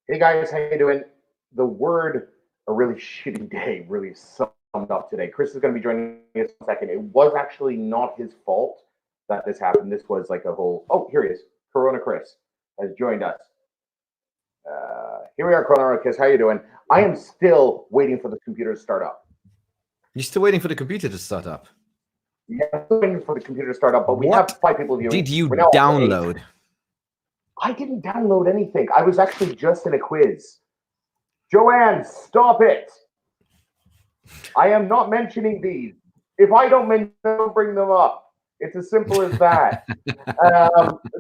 Hey guys, how you doing? The word "a really shitty day" really summed up today. Chris is going to be joining us in a second. It was actually not his fault that this happened. This was like a whole. Oh, here he is. Corona Chris has joined us. Here we are, Corona Chris. How you doing? I am still waiting for the computer to start up. You're still waiting for the computer to start up? Yeah, I'm still waiting for the computer to start up, but we have 5 people viewing. Did you download? I didn't download anything. I was actually just in a quiz. Joanne, stop it. I am not mentioning these. If I don't mention them, don't bring them up. It's as simple as that.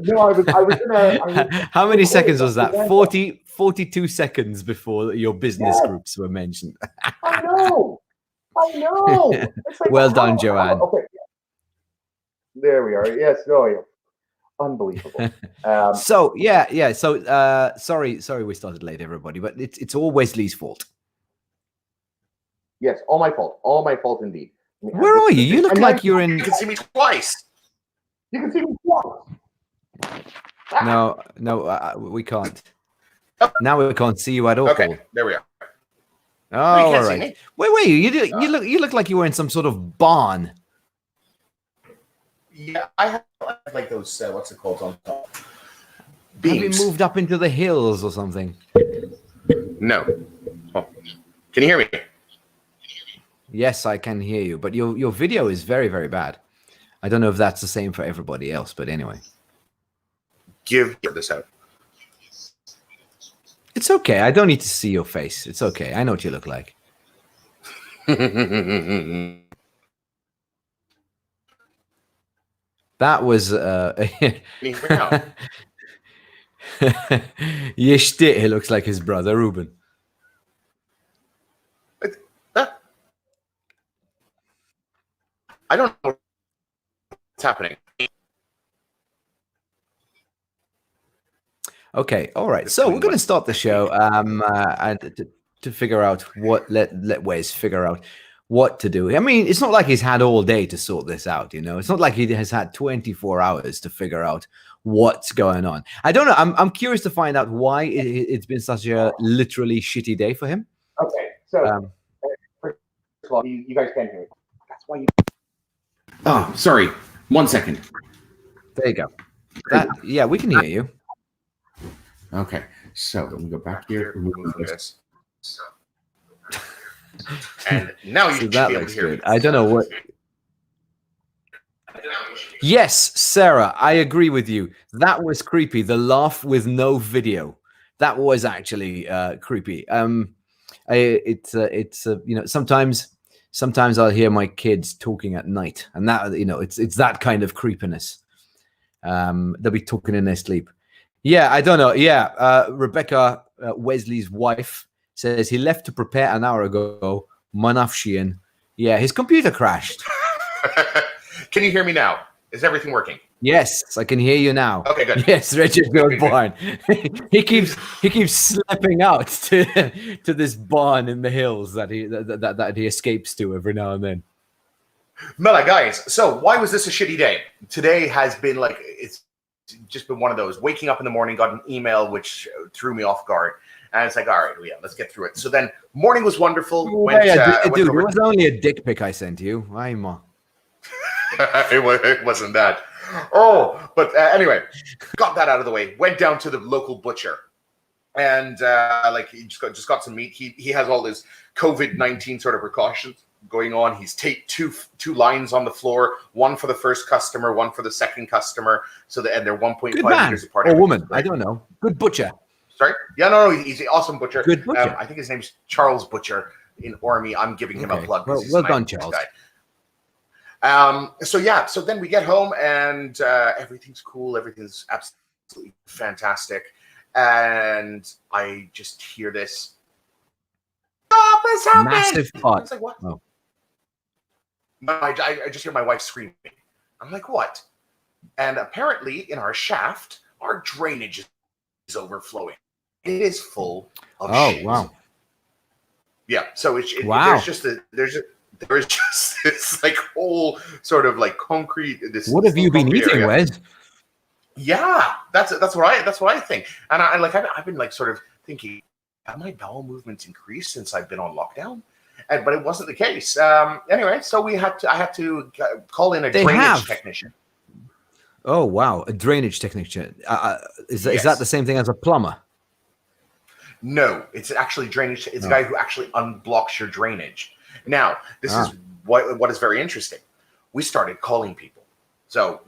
No, I was in a... How many seconds was that? 42 seconds before your business groups were mentioned. I know. It's like, well done, Joanne. Okay. There we are. Yes, yeah. Unbelievable. So sorry we started late, everybody, but it's all Wesley's fault. Yes, all my fault indeed. Where are you? You look like you're in. You can see me twice. You can see me twice. No, we can't. Now we can't see you at all. Okay, there we are. Oh, all right. Where were you? You look like you were in some sort of barn. Yeah, I have like those. What's it called on top? Beams. Have you moved up into the hills or something? No. Oh. Can you hear me? Yes, I can hear you, but your video is very, very bad. I don't know if that's the same for everybody else, but anyway. Give this out. It's okay. I don't need to see your face. It's okay. I know what you look like. That was He looks like his brother Ruben. I don't know what's happening. Okay, all right. So we're going to start the show to figure out what let Wes figure out what to do. I mean, it's not like he's had all day to sort this out, you know. It's not like he has had 24 hours to figure out what's going on. I don't know. I'm curious to find out why it's been such a literally shitty day for him. Okay, so first of all, you guys can't hear me. That's why you. Oh, sorry. 1 second. There you go. Yeah, we can hear you. Okay, so let me go back here. Remove this. And now you should be able to hear me. I don't know what. Yes, Sarah, I agree with you. That was creepy. The laugh with no video. That was actually creepy. It's you know, sometimes I'll hear my kids talking at night, and that, you know, it's that kind of creepiness. They'll be talking in their sleep. Yeah, I don't know. Yeah, Rebecca, Wesley's wife, says he left to prepare an hour ago. Manafshian. Yeah, his computer crashed. Can you hear me now? Is everything working? Yes, I can hear you now. Okay, good. Yes, Richard Barn. he keeps slipping out to this barn in the hills that he escapes to every now and then. Mela, guys, so why was this a shitty day? Today has been like, it's just been one of those. Waking up in the morning, got an email which threw me off guard. And it's like, all right, yeah, let's get through it. So then morning was wonderful. Dude, it was only a dick pic I sent you. It wasn't that. Oh, but anyway, got that out of the way. Went down to the local butcher. And like he just got some meat. He has all his COVID-19 sort of precautions going on. He's taped two lines on the floor, one for the first customer, one for the second customer, so that, and they're 1.5 meters apart. Or woman, I don't know. Good butcher. Sorry? Yeah, no, he's an awesome butcher. Good butcher. I think his name's Charles Butcher in Ormy. I'm giving him a plug. Well done, Charles. So then we get home and everything's cool. Everything's absolutely fantastic. And I just hear this. Stop, it's happening! Massive pot. It's like, what? Oh. I just hear my wife screaming. I'm like, what? And apparently in our shaft, our drainage is overflowing. It is full of shit. Wow. Yeah, so wow. there's just this like whole sort of like concrete. What have you been eating, Wes? Yeah, that's what I think. And I've been like sort of thinking, have my bowel movements increased since I've been on lockdown? But it wasn't the case. Anyway, so I had to call in a drainage technician. Oh wow, a drainage technician. Is that the same thing as a plumber? No, it's actually drainage. It's a guy who actually unblocks your drainage. Now, this is what is very interesting. We started calling people. So,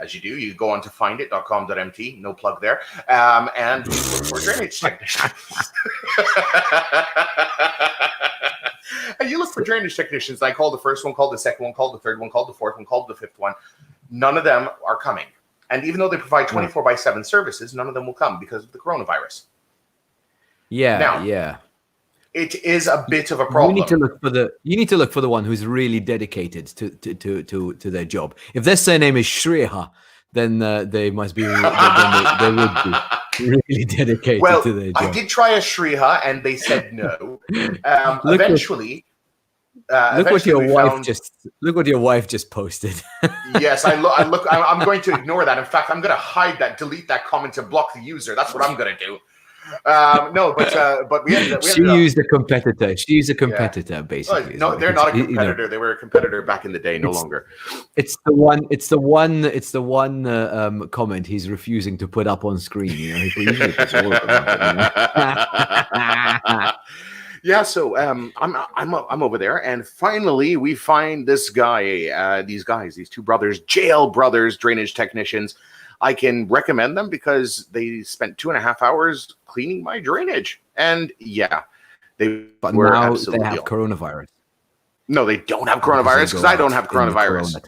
as you do, you go on to findit.com.mt, no plug there, and look for drainage technicians. And you look for drainage technicians. I called the first one, called the second one, called the third one, called the fourth one, called the fifth one. None of them are coming. And even though they provide 24/7 services, none of them will come because of the coronavirus. Yeah. It is a bit of a problem. You need to look for the one who's really dedicated to their job. If their surname is Shreya, then they must be. They would be really dedicated to their job. I did try a Shreya, and they said no. Eventually. Look what your wife just posted. Yes, I'm going to ignore that. In fact, I'm going to hide that, delete that comment, and block the user. That's what I'm going to do. But we ended up. She used a competitor. She used a competitor, basically. No, they're not a competitor. They were a competitor back in the day. No longer. It's the one comment he's refusing to put up on screen. He usually puts all of them. Yeah, so I'm over there, and finally we find this guy, these two brothers, JL Brothers, drainage technicians. I can recommend them because they spent 2.5 hours cleaning my drainage, and they were absolutely. They have coronavirus. No, they don't have coronavirus because I don't have coronavirus.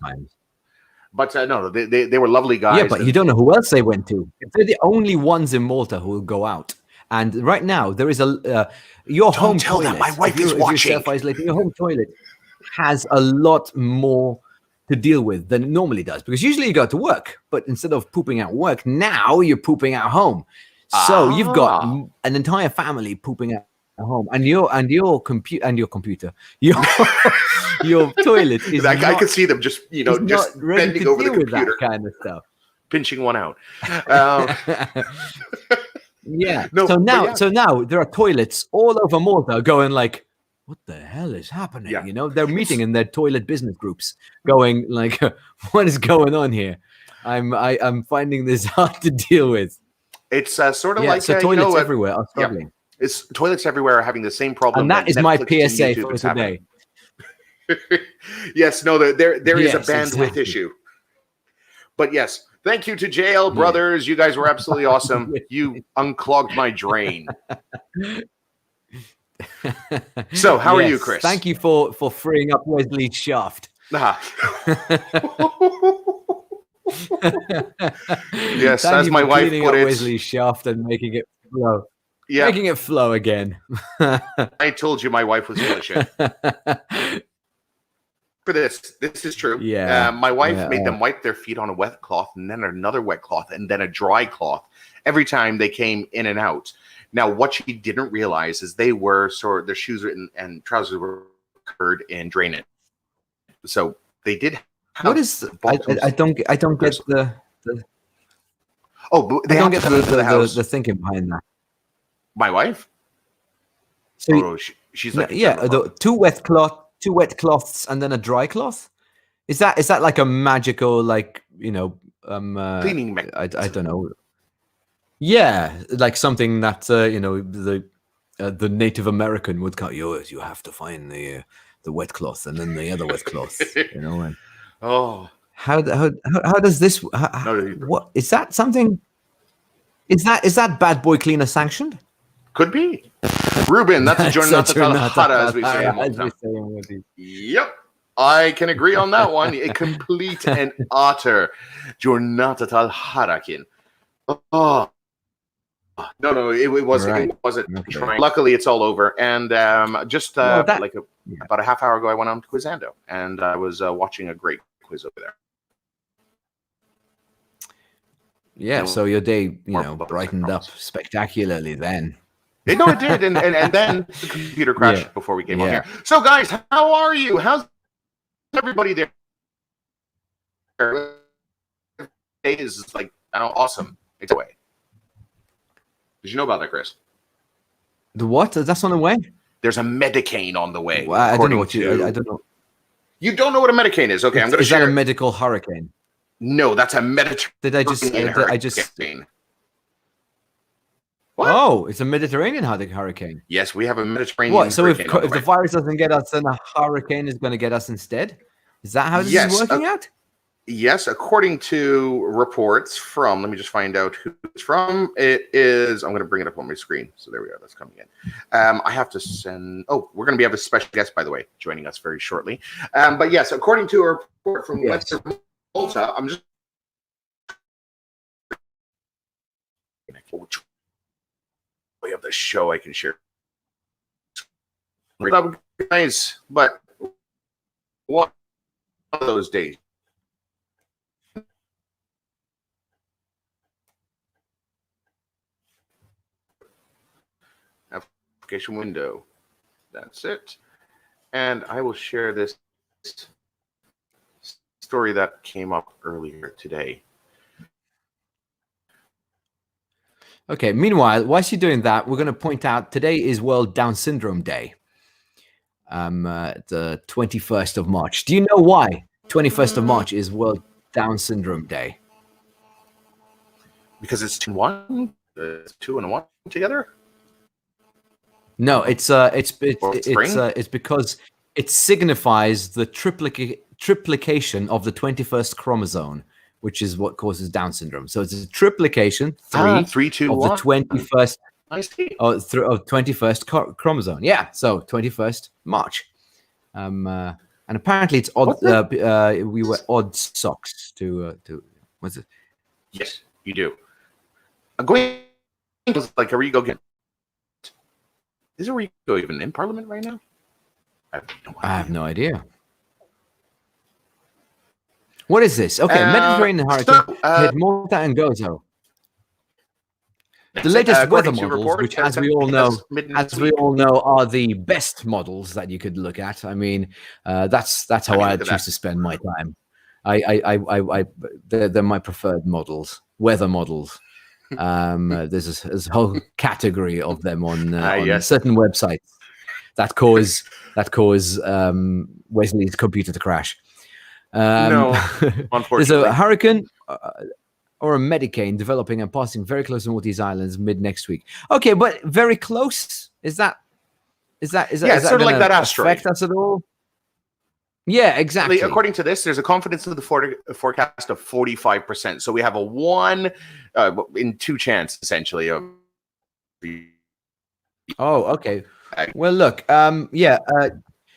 But no, they were lovely guys. Yeah, but you don't know who else they went to. If they're the only ones in Malta who will go out. And right now there is your home toilet. Them. My wife is watching. Your home toilet has a lot more to deal with than it normally does, because usually you go to work, but instead of pooping at work, now you're pooping at home. So you've got an entire family pooping at home, and your computer, your toilet is. I could see them just just bending over the computer, that kind of stuff, pinching one out. Yeah. No, so now there are toilets all over Malta going like, what the hell is happening? Yeah. They're meeting in their toilet business groups, going like, what is going on here? I'm finding this hard to deal with. It's sort of like so toilets everywhere are struggling. Yeah. It's toilets everywhere are having the same problem. And that is my PSA for today. Yes, no, there is a bandwidth issue. But yes. Thank you to JL Brothers. You guys were absolutely awesome. You unclogged my drain. So, how are you, Chris? Thank you for freeing up Wesley's shaft. Yes, as my wife put it, Wesley's shaft and making it flow. Yeah, making it flow again. I told you my wife was full of shit. For this is true. Yeah. My wife made them wipe their feet on a wet cloth, and then another wet cloth, and then a dry cloth every time they came in and out. Now, what she didn't realize is they were their shoes and trousers were covered in drainage. So they did. What is? I don't get the. Oh, they don't get get the thinking behind that. My wife. So she's like the two wet cloths and then a dry cloth. Is that like a magical cleaning mechanism? I don't know. Yeah, like something that the Native American would call yours. You have to find the wet cloth and then the other wet cloth. And how does this? What is that? Something? Is that bad boy cleaner sanctioned? Could be. Ruben, that's a Jornata Talhara, as we say in Malta. Yep, I can agree on that one. A complete and utter Jornata Talharakin. Oh. No, it wasn't. Right. It wasn't. Okay. Luckily, it's all over. And just about a half hour ago, I went on to Quizando, and I was watching a great quiz over there. Yeah, so your day, brightened up spectacularly then. No, it did, and then the computer crashed before we came on here. So, guys, how are you? How's everybody there? Is like Oh, awesome. It's away. Did you know about that, Chris? The what? That's on the way? There's a Medicane on the way. Well, I don't know what I don't know. You don't know what a Medicane is? Okay, I'm going to share. Is that a medical hurricane? No, that's a Mediterranean. Did I just? hurricane. What? Oh, it's a Mediterranean hurricane. Yes, we have a Mediterranean. What? So if hurricane the virus doesn't get us, then a hurricane is going to get us instead? Is that how this is working out? Yes, according to reports from, let me just find out who it's from. It is, I'm going to bring it up on my screen. So there we are. That's coming in. I have to send, we're going to have a special guest, by the way, joining us very shortly. But yes, according to a report from Western Malta, I'm just. We have the show I can share. Guys, but one of those days. Application window. That's it. And I will share this story that came up earlier today. Okay. Meanwhile, whilst you're doing that, we're going to point out today is World Down Syndrome Day. The 21st of March. Do you know why 21st of March is World Down Syndrome Day? Because it's two and one together. No, it's because it signifies the triplication of the 21st chromosome, which is what causes Down syndrome. So it's a triplication, three, two, of the 21st. I see. Of 21st chromosome. Yeah, so 21st March. And apparently it's odd. We wear odd socks to. What's it? Yes, you do. I'm going. Like a Rigo again. Is Rigo even in Parliament right now? I have no idea. What is this? Okay, Mediterranean hurricane hit Malta and Gozo. The latest weather models, which, as we all know, are the best models that you could look at. I mean, that's how I choose to spend my time. They're my preferred models, weather models. There's a whole category of them on certain websites that cause Wesley's computer to crash. No, unfortunately, there's a hurricane or a Medicane developing and passing very close to Maltese Islands mid next week. Okay, but very close. Is that it's sort of like that asteroid. Affect us at all? Yeah, exactly. According to this, there's a confidence of the forecast of 45%. So we have a 1 in 2 chance, essentially. Of okay. Well, look,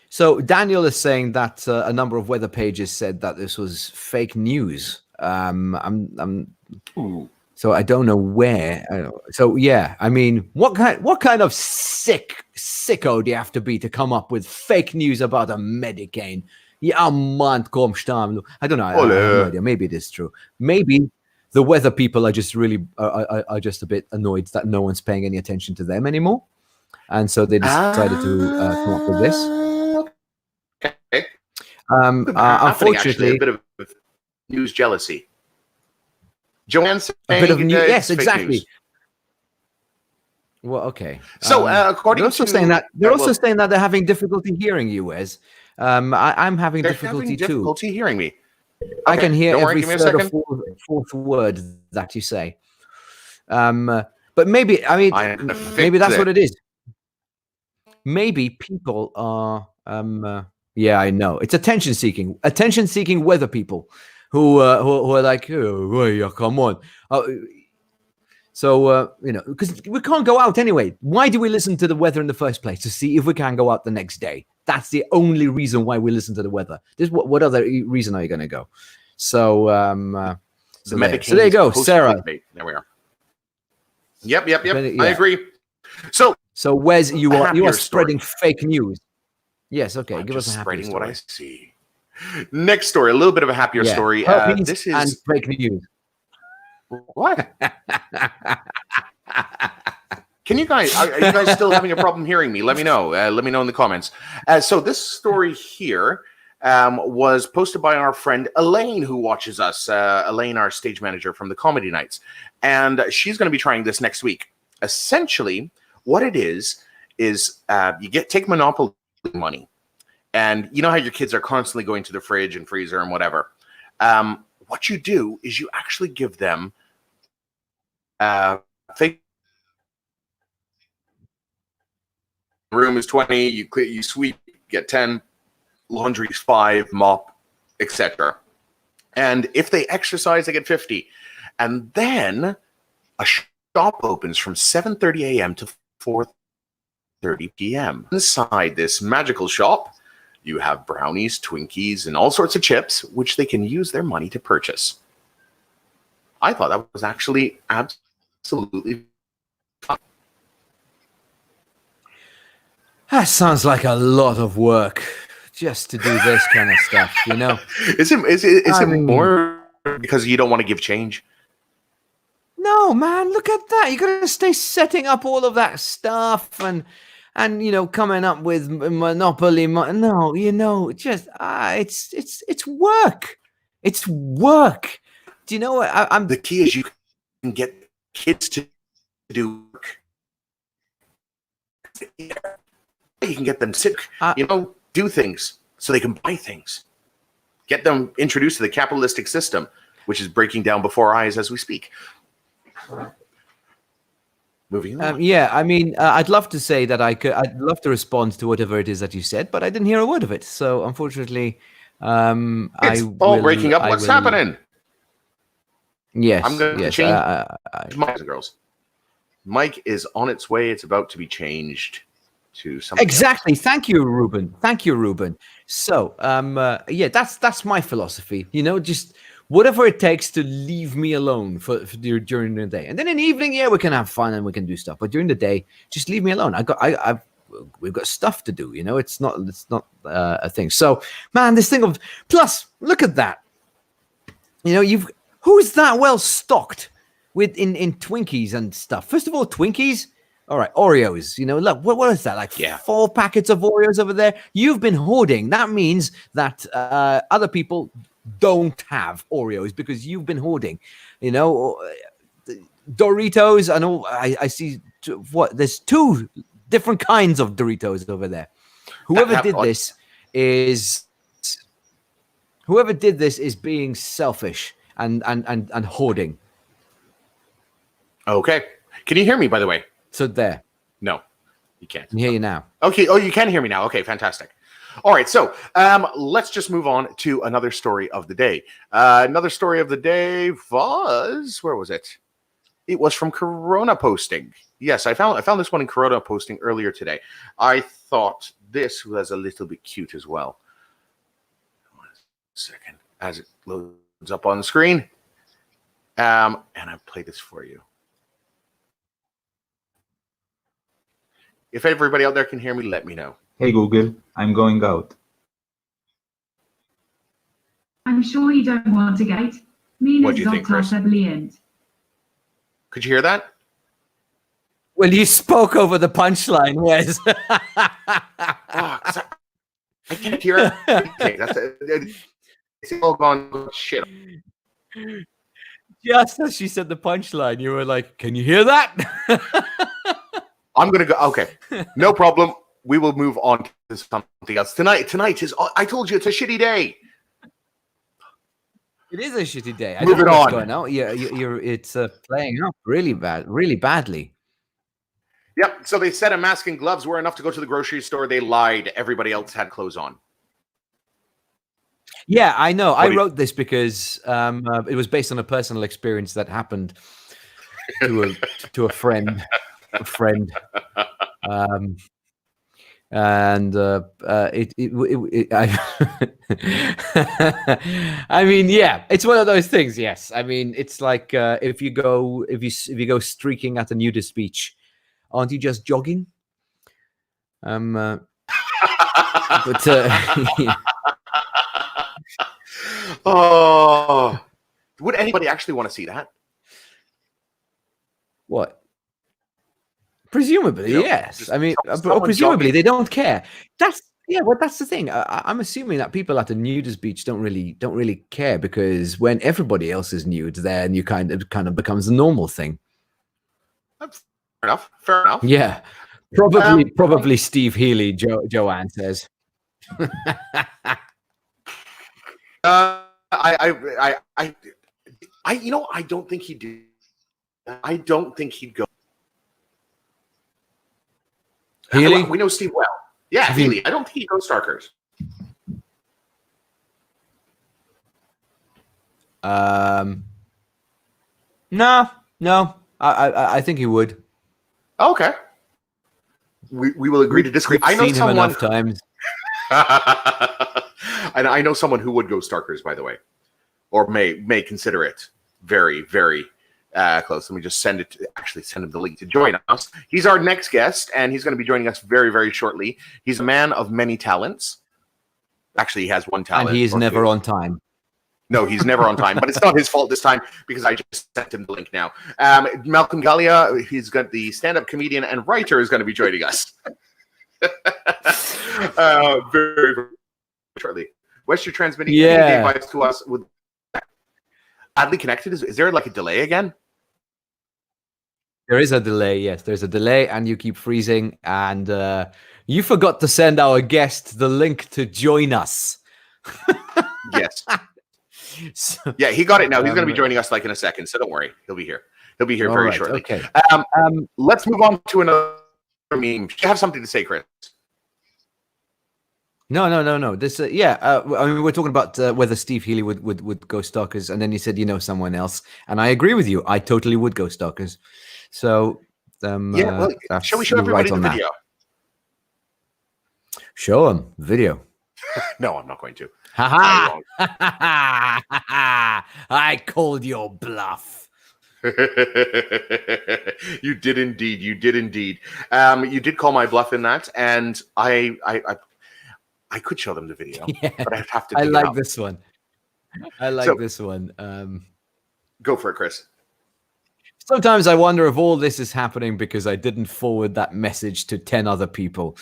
so Daniel is saying that a number of weather pages said that this was fake news. So I don't know where. So yeah, I mean, what kind of sicko do you have to be to come up with fake news about a Medicane? Yeah, man, kom staan. I don't know. I have no idea. Maybe it is true. Maybe the weather people are just really are just a bit annoyed that no one's paying any attention to them anymore, and so they decided to come up with this. Okay. Unfortunately, a bit of news jealousy. Joanne saying a bit of news. Yes, exactly. News. Well, okay. So according they're also to saying that saying that they're having difficulty hearing you, Wes. I'm having difficulty too. Difficulty hearing me. Okay, I can hear every third or fourth word that you say. But maybe maybe that's what it is. Maybe people are. Yeah, I know. It's attention seeking weather people who are like, oh, come on. So, because we can't go out anyway. Why do we listen to the weather in the first place? To see if we can go out the next day. That's the only reason why we listen to the weather. What other reason are you going to go? So, so there you go, Sarah. There we are. Yep. Yeah. I agree. So Wes, you are spreading fake news. Yes, okay. Give us a happy story. What I see. Next story, a little bit of a happier story. This is fake news. What? Can you guys? Are you guys still having a problem hearing me? Let me know. Let me know in the comments. So this story here was posted by our friend Elaine, who watches us. Elaine, our stage manager from the comedy nights. And she's going to be trying this next week. Essentially, what it is you take Monopoly money. And you know how your kids are constantly going to the fridge and freezer and whatever. What you do is you actually give them fake. Room is 20, you sweep, get 10, laundry is 5, mop, etc. And if they exercise, they get 50. And then a shop opens from 7:30 a.m. to 4:30 p.m. Inside this magical shop, you have brownies, Twinkies, and all sorts of chips, which they can use their money to purchase. I thought that was actually absolutely fun. That sounds like a lot of work just to do this kind of stuff, you know? Is it more because you don't want to give change? No, man, look at that. You got to stay setting up all of that stuff and you know, coming up with Monopoly. No, you know, just it's work. It's work. Do you know what? I'm the key is you can get kids to do work. You can get them sick, do things so they can buy things. Get them introduced to the capitalistic system, which is breaking down before our eyes as we speak. Moving on. Yeah, I mean, I'd love to say that I'd love to respond to whatever it is that you said, but I didn't hear a word of it. So unfortunately, it's all breaking up. What's happening? Yes, I'm going to yes, change Mike, girls. Mike is on its way. It's about to be changed to something exactly. else. Thank you, Ruben. So, yeah, that's my philosophy. You know, just whatever it takes to leave me alone for during the day, and then in the evening, yeah, we can have fun and we can do stuff. But during the day, just leave me alone. We've got stuff to do. You know, it's not a thing. So, man, this thing of plus, look at that. You know, who's that well stocked with in Twinkies and stuff? First of all, Twinkies. All right, Oreos. You know, look, what is that? Like 4 packets of Oreos over there. You've been hoarding. That means that other people don't have Oreos because you've been hoarding. You know, Doritos. I know. I see. There's 2 different kinds of Doritos over there. Whoever did this is being selfish and hoarding. Okay. Can you hear me, by the way? So there. No, you can't. I can hear you now. Okay. Oh, you can hear me now. Okay, fantastic. All right. So let's just move on to another story of the day. Another story of the day was, where was it? It was from Corona Posting. Yes, I found this one in Corona Posting earlier today. I thought this was a little bit cute as well. 1 second, as it loads up on the screen. And I'll play this for you. If everybody out there can hear me, let me know. Hey Google, I'm going out. I'm sure you don't want to gate. What do you think, Chris? Could you hear that? Well, you spoke over the punchline, Wes. I can't hear it. Okay, it's all gone shit. Just as she said the punchline, you were like, "Can you hear that?" I'm gonna go. Okay, no problem. We will move on to something else tonight. Tonight is. I told you it's a shitty day. It is a shitty day. Move it on. Going out. Yeah, it's playing out really badly. Yep. So they said a mask and gloves were enough to go to the grocery store. They lied. Everybody else had clothes on. Yeah, I know. I wrote this because it was based on a personal experience that happened to a friend. I mean, yeah, it's one of those things. Yes, I mean, it's like if you go streaking at a nudist beach, aren't you just jogging? But oh, would anybody actually want to see that? What? Presumably, yes. I mean, presumably jogging. they don't care. Yeah, well, that's the thing. I'm assuming that people at the Nudist Beach don't really care, because when everybody else is nude, then you kind of becomes a normal thing. Fair enough. Fair enough. Yeah, probably Steve Healy. Joanne says. I don't think he'd do. I don't think he'd go. Healy? We know Steve well. Yeah, Healy. I don't think he'd go Starkers. No. I think he would. Okay. We will agree to disagree. I know seen him enough times. And I know someone who would go Starkers, by the way, or may consider it very, very close. Let me just send him the link to join us. He's our next guest, and he's going to be joining us very, very shortly. He's a man of many talents. Actually, he has one talent. And he is never on time. No, he's never on time, but it's not his fault this time because I just sent him the link now. Malcolm Galea, he's got the stand-up comedian and writer, is going to be joining us very, very shortly. Wes, you're transmitting any device to us with badly connected. Is there like a delay again? There is a delay. Yes, there's a delay, and you keep freezing. And you forgot to send our guest the link to join us. Yes. So, yeah, he got it now. He's going to be joining us like in a second, so don't worry. He'll be here. He'll be here very shortly. Okay. Let's move on to another meme. You have something to say, Chris? No. This, I mean, we're talking about whether Steve Healy would go Stalkers, and then you said someone else, and I agree with you. I totally would go Stalkers. So, shall we show everybody the video? Show them video. No, I'm not going to. Ha ha! I called your bluff. You did indeed. You did indeed. You did call my bluff in that, and I could show them the video, but I'd have to. I like this one. I like this one. Go for it, Chris. Sometimes I wonder if all this is happening because I didn't forward that message to 10 other people.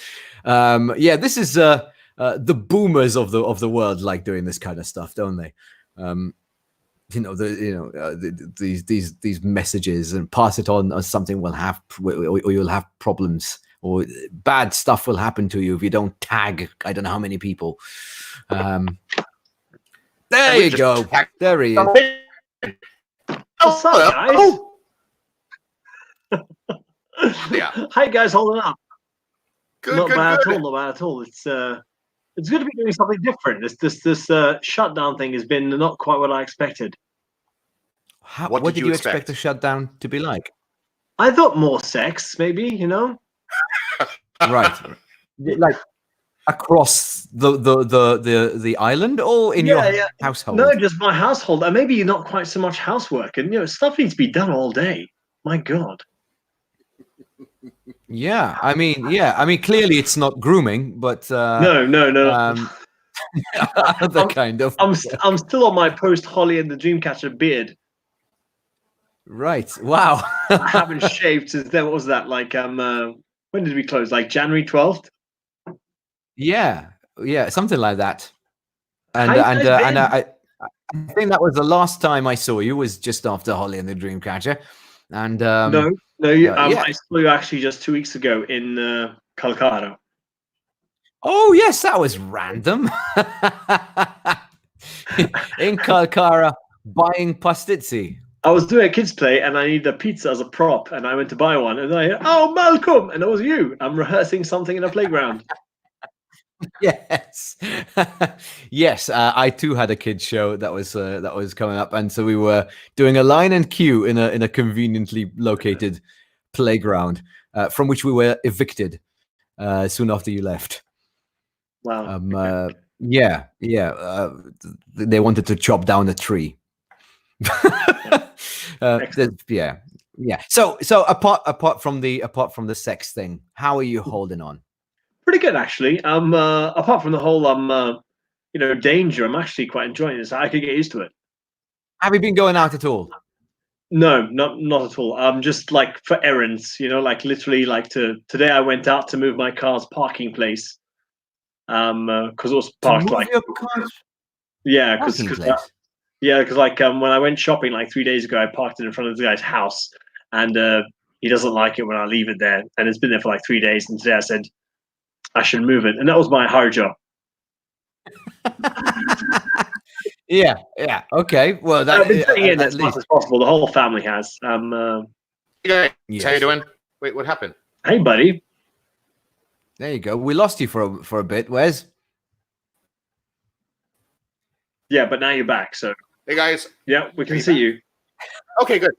This is the boomers of the world like doing this kind of stuff, don't they? These messages, and pass it on, or something will have, or you'll have problems, or bad stuff will happen to you if you don't tag I don't know how many people. There you go. There he is. What's up, guys? Yeah. How you guys holding up? Good. Not bad at all. It's good to be doing something different. This shutdown thing has been not quite what I expected. What did you expect the shutdown to be like? I thought more sex, maybe, Right. Like across the island, or in your household? No, just my household. And maybe not quite so much housework. And stuff needs to be done all day. My God. Yeah, I mean, clearly it's not grooming, but no. Other kind of. I'm still on my post Holly and the Dreamcatcher beard. Right. Wow. I haven't shaved since then. What was that? Like when did we close? Like January 12th? Yeah, something like that. And I think that was the last time I saw you, was just after Holly and the Dreamcatcher. And I saw you actually just 2 weeks ago in Calcaro. Oh yes, that was random. In Calcara, buying pastizzi. I was doing a kids play and I needed a pizza as a prop, and I went to buy one, and Malcolm, and it was you. I'm rehearsing something in a playground. Yes. Yes, I too had a kids show that was coming up, and so we were doing a line and queue in a conveniently located playground, from which we were evicted soon after you left. Wow. They wanted to chop down a tree. So apart from the sex thing, how are you holding on? Pretty good, actually. Apart from the whole danger, I'm actually quite enjoying this. I could get used to it. Have you been going out at all? No, not at all. Just like for errands, like literally, like today I went out to move my car's parking place. because it was To parked move like your car yeah, parking because place. yeah, because like when I went shopping like 3 days ago, I parked it in front of the guy's house, and he doesn't like it when I leave it there, and it's been there for like 3 days. And today I said I should move it, and that was my hard job. Yeah, okay. Well, that I've been staying in at as much least. as possible. The whole family has. Hey guys, Yes. how you doing? Wait, what happened? Hey, buddy. There you go. We lost you for a bit, Wes. Yeah, but now you're back, so Hey guys. yeah, we Are can you see back? you. Okay, good.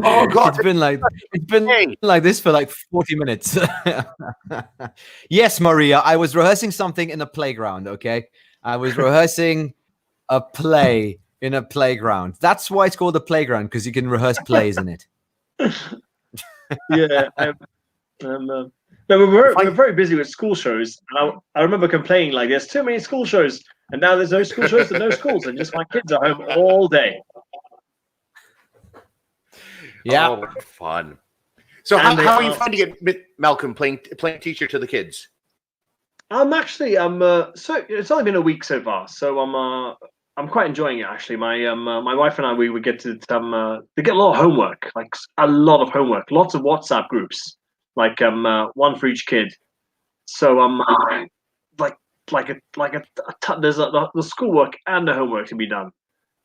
Oh God. It's been Hey. like this for like 40 minutes. Yes, Maria, I was rehearsing something in a playground, okay? I was rehearsing a play in a playground. That's why it's called a playground, because you can rehearse plays in it. Yeah, no, we're very busy with school shows. And I remember complaining like, "There's too many school shows," and now there's no school shows and no schools, and just my kids are home all day. Yeah. Oh, fun. So And how are you finding it, Malcolm, playing teacher to the kids? Actually so it's only been a week so far, so I'm quite enjoying it actually. My wife and I we get to they get a lot of homework, like a lot of homework, lots of WhatsApp groups, like one for each kid. So there's the schoolwork and the homework to be done.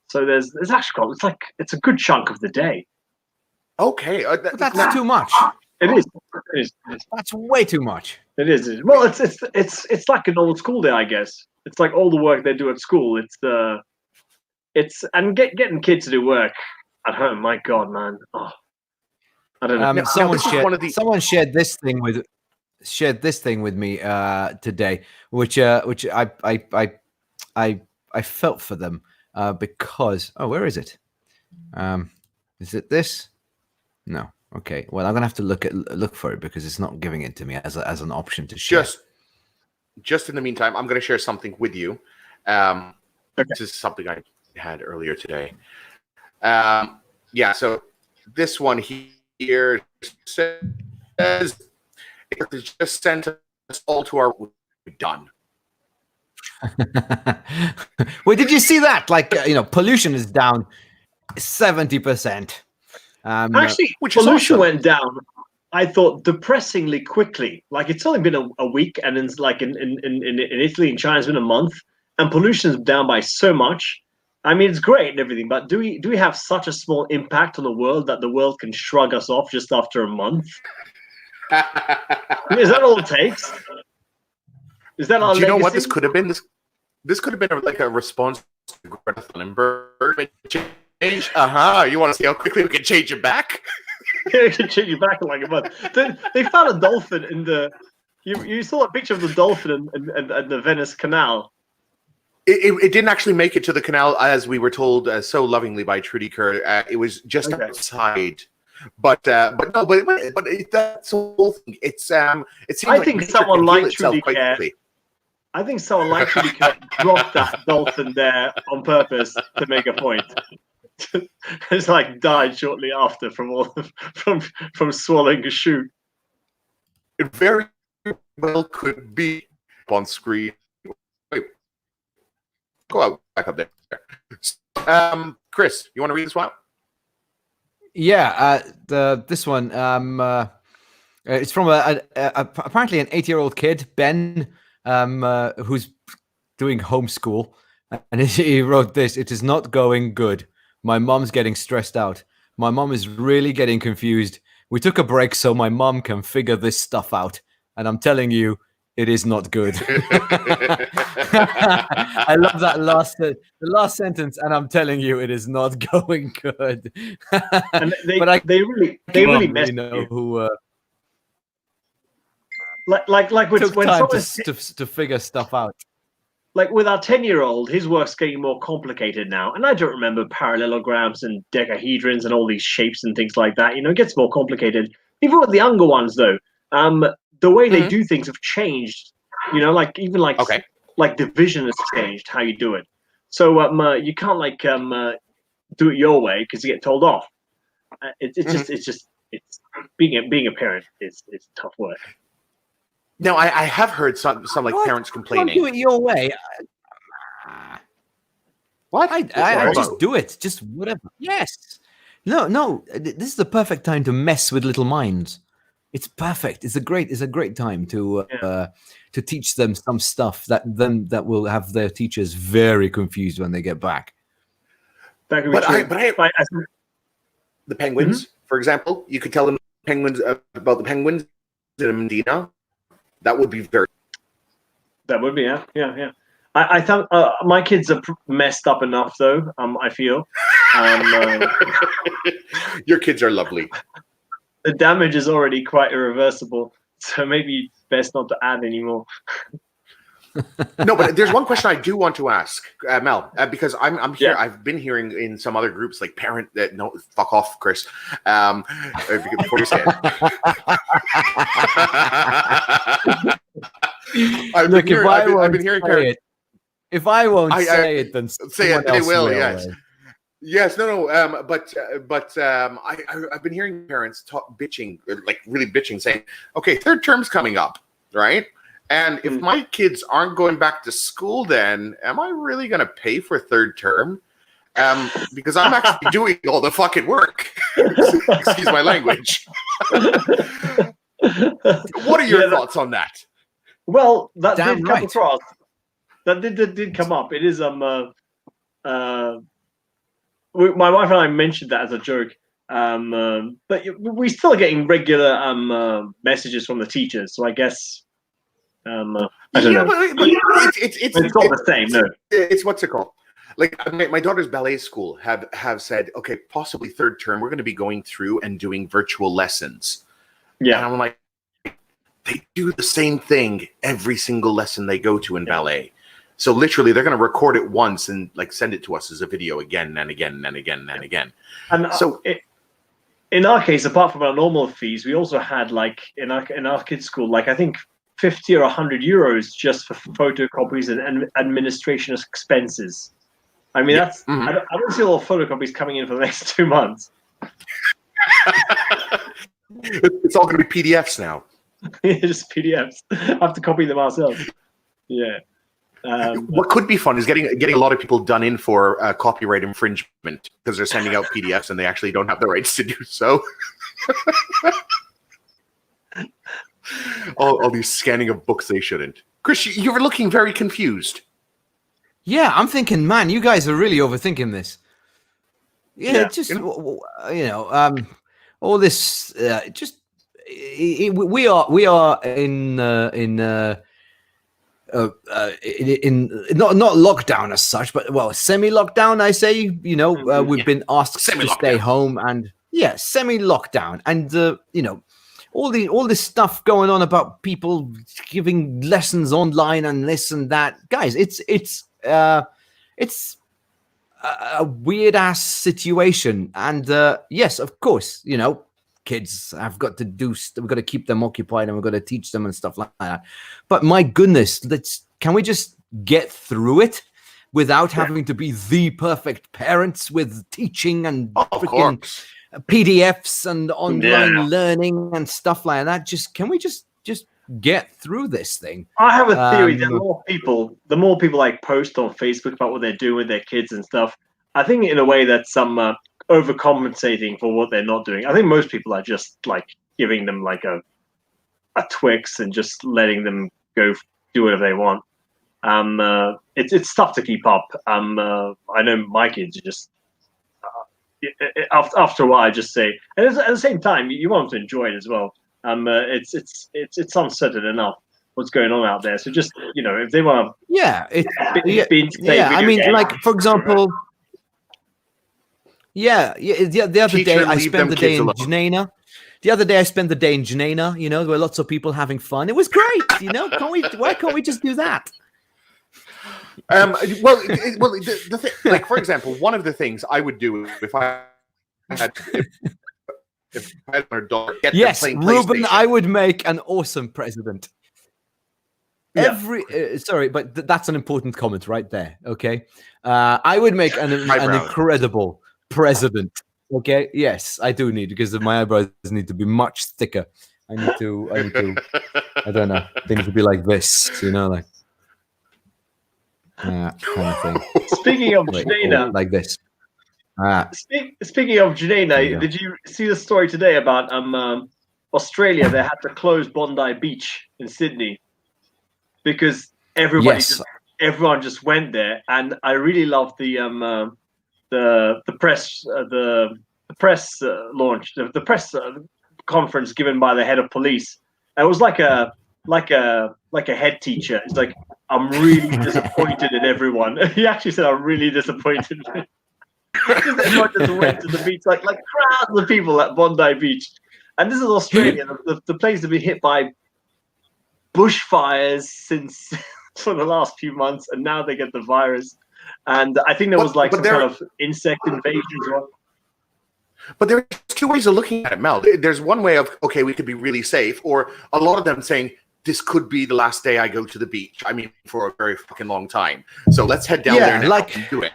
So there's actually it's a good chunk of the day. Okay, That's too much. It is. That's way too much. It is. Well, it's like a normal school day, I guess. It's like all the work they do at school. Getting kids to do work at home. My God, man. Oh, I don't know. Someone shared this thing with me today, which I felt for them because where is it? Is it this? No. Okay. Well, I'm gonna have to look for it because it's not giving it to me as an option to share. Just in the meantime, I'm going to share something with you. Okay. This is something I had earlier today. Yeah. So this one here says it just sent us all to our done. Wait, did you see that? Like, pollution is down 70%. Actually, which is pollution awesome. went down, I thought, depressingly quickly. Like, it's only been a week, and it's like in Italy and China, it's been a month, and pollution's down by so much. I mean, it's great and everything, but do we have such a small impact on the world that the world can shrug us off just after a month? Is that all it takes? Is that our Do you know what legacy? this could have been? This could have been like a response to Greta Thunberg. You want to see how quickly we can change it back? You can change it back in like a month. They found a dolphin in the. You saw a picture of the dolphin in the Venice Canal. It didn't actually make it to the canal, as we were told so lovingly by Trudy Kerr. It was just outside. But that's the whole thing. It seems I like think nature someone can like heal itself Trudy quite Kerr. quickly. I think someone like Trudy Kerr dropped that dolphin there on purpose to make a point. It's like died shortly after from swallowing a shoe. It very well could be on screen. Wait, go out back up there. Chris, you want to read this one out? Yeah, this one. It's from apparently an 8-year-old kid, Ben, who's doing homeschool, and he wrote this: "It is not going good. My mom's getting stressed out. My mom is really getting confused. We took a break so my mom can figure this stuff out, and I'm telling you, it is not good." I love that the last sentence, and I'm telling you, it is not going good. And they really messed know you. who Like when took time someone to figure stuff out. like with our 10-year-old, his work's getting more complicated now, and I don't remember parallelograms and decahedrons and all these shapes and things like that. It gets more complicated. Even with the younger ones, though, the way they do things have changed. Like even like division has changed how you do it. So you can't do it your way because you get told off. It's being a parent is tough work. Now, I have heard some like What? parents Don't complaining. do it your way. What? I Hold just on. do it. Just whatever. Yes. No. This is the perfect time to mess with little minds. It's perfect. It's a great time to teach them some stuff that will have their teachers very confused when they get back. That could be true. The penguins, for example, you could tell them about the penguins in Medina. That would be very. That would be yeah. I thought my kids are messed up enough, though. I feel. Your kids are lovely. The damage is already quite irreversible, so maybe best not to add anymore. No, but there's one question I do want to ask, Mel, because I'm here. Yeah. I've been hearing in some other groups like parent that no, fuck off, Chris. Before you say it. I've been hearing parents. If I won't say it, then say it. They will. Yes. Right? Yes. No. But I've been hearing parents bitching, like really bitching, saying, "Okay, third term's coming up, right? And if my kids aren't going back to school, then am I really going to pay for third term? Because I'm actually doing all the fucking work." Excuse my language. What are your thoughts on that? Well, that Damn did come right. across. That did come up. It is my wife and I mentioned that as a joke. But we're still getting regular messages from the teachers. So I guess I don't know. But it's not the same. No, it's what's it called? Like my daughter's ballet school have said, okay, possibly third term, we're going to be going through and doing virtual lessons. Yeah, and I'm like, they do the same thing every single lesson they go to in ballet. So literally, they're going to record it once and like send it to us as a video again and again and again and again. And so, in our case, apart from our normal fees, we also had like in our kids' school, like I think 50 or 100 euros just for photocopies and administration expenses. I mean, that's I don't see a lot of photocopies coming in for the next 2 months. It's all going to be PDFs now. Just PDFs. I have to copy them ourselves. Yeah. What could be fun is getting a lot of people done in for copyright infringement because they're sending out PDFs and they actually don't have the rights to do so. all these scanning of books they shouldn't. Chris, you were looking very confused. Yeah, I'm thinking, man, you guys are really overthinking this. Yeah. Just all this. We are in not lockdown as such, but semi-lockdown. I say, we've been asked to stay home, and semi-lockdown, and all this stuff going on about people giving lessons online and this and that. Guys, it's a weird ass situation, and yes, of course, kids have got to we've got to keep them occupied and we've got to teach them and stuff like that. But my goodness, can we just get through it without having to be the perfect parents with teaching and freaking PDFs and online learning and stuff like that? Can we just get through this thing? I have a theory that the more people like post on Facebook about what they're doing with their kids and stuff, I think in a way that's some overcompensating for what they're not doing. I think most people are just like giving them like a Twix and just letting them go do whatever they want. It's tough to keep up. I know my kids are just after a while I just say, and at the same time you want them to enjoy it as well. It's uncertain enough what's going on out there. So just if they want to, I mean, like for example. The other day I spent the day in Jnana. The other day I spent the day in Jnana, there were lots of people having fun. It was great, why can't we just do that? The thing, like for example, one of the things I would do if I had an adult get them playing Ruben, PlayStation. I would make an awesome president. Sorry, but that's an important comment right there. Okay, I would make an incredible president. Okay, yes, I do need, because my eyebrows need to be much thicker. I need to I don't know. Things would be like this, you know, like kind of thing. Speaking of Like, Jadena, like this. speaking of There you Jadena, go. did you see the story today about Australia? They had to close Bondi Beach in Sydney because Yes. everyone just went there, and I really loved the press launch, the press conference given by the head of police. It was like a head teacher. It's like, I'm really disappointed in everyone. He actually said, I'm really disappointed. Because everyone just went to the beach, like crowds of people at Bondi Beach. And this is Australia, the place to be hit by bushfires since for the last few months, and now they get the virus. And I think there was like some kind of insect invasion as well. But there's two ways of looking at it, Mel. There's one way of, okay, we could be really safe, or a lot of them saying, this could be the last day I go to the beach. I mean, for a very fucking long time. So let's head down there now and do it.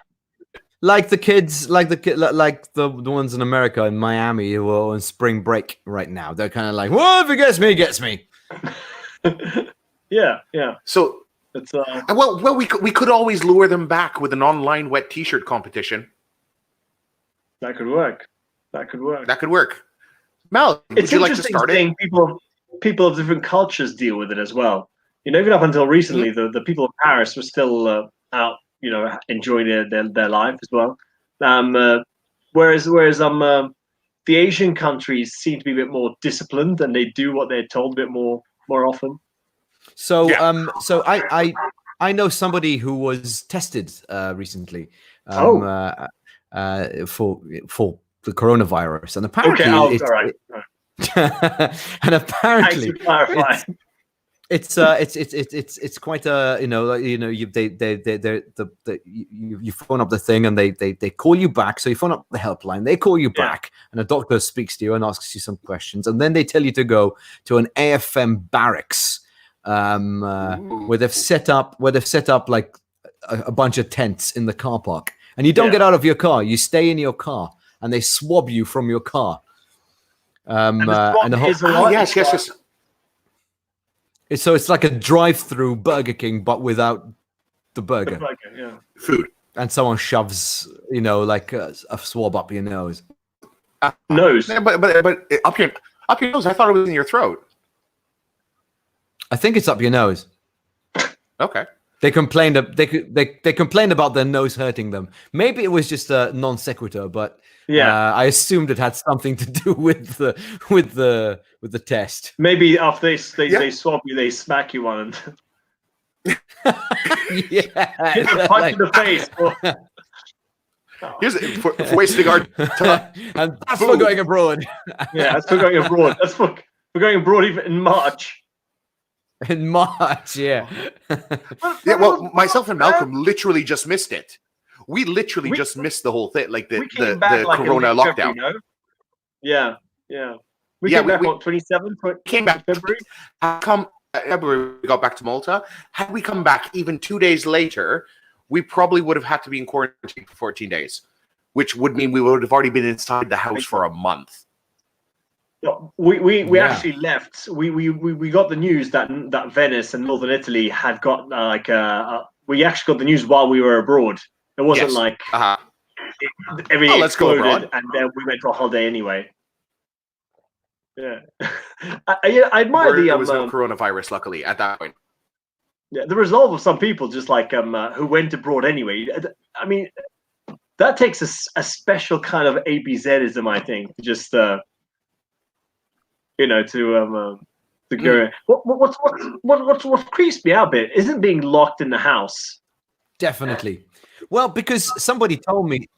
Like the kids, like the ones in America, in Miami, who are on spring break right now. They're kind of like, well, if it gets me, it gets me. Yeah. So, it's well, we could always lure them back with an online wet T-shirt competition. That could work. That could work. Mel, would you like to start it? People of different cultures deal with it as well. You know, even up until recently, the people of Paris were still out, you know, enjoying their life as well. Whereas the Asian countries seem to be a bit more disciplined, and they do what they're told a bit more often. So so I know somebody who was tested recently for the coronavirus, and apparently all right. and apparently Thanks it's quite a you phone up the thing, and they call you back. So you phone up the helpline, they call you back, and a doctor speaks to you and asks you some questions, and then they tell you to go to an AFM barracks where they've set up like a bunch of tents in the car park, and you don't get out of your car. You stay in your car, and they swab you from your car. And the whole yes. So it's like a drive-through Burger King, but without the burger. Food. And someone shoves, like a swab up your nose. Nose. But up your nose. I thought it was in your throat. I think it's up your nose. Okay. They complained. They complained about their nose hurting them. Maybe it was just a non sequitur, but I assumed it had something to do with the test. Maybe after they swab you, they smack you on. Punch in the face. Here's for wasting our time. And that's for going abroad. Yeah, that's for going abroad. That's for going abroad even in March. In March, yeah. Yeah, well, myself and Malcolm literally just missed it. We literally just missed the whole thing, like the Corona lockdown. Yeah. We came back on 27th. Came back February. February, we got back to Malta. Had we come back even 2 days later, we probably would have had to be in quarantine for 14 days, which would mean we would have already been inside the house for a month. We actually left. We got the news that Venice and Northern Italy had got we actually got the news while we were abroad. It wasn't like everything exploded and then we went to a holiday anyway. Yeah, I admire there was no coronavirus, luckily, at that point. Yeah, the resolve of some people, just like who went abroad anyway. I mean, that takes a special kind of ABZism, I think. Just to go. What creeps me out a bit isn't being locked in the house. Definitely. Well, because somebody told me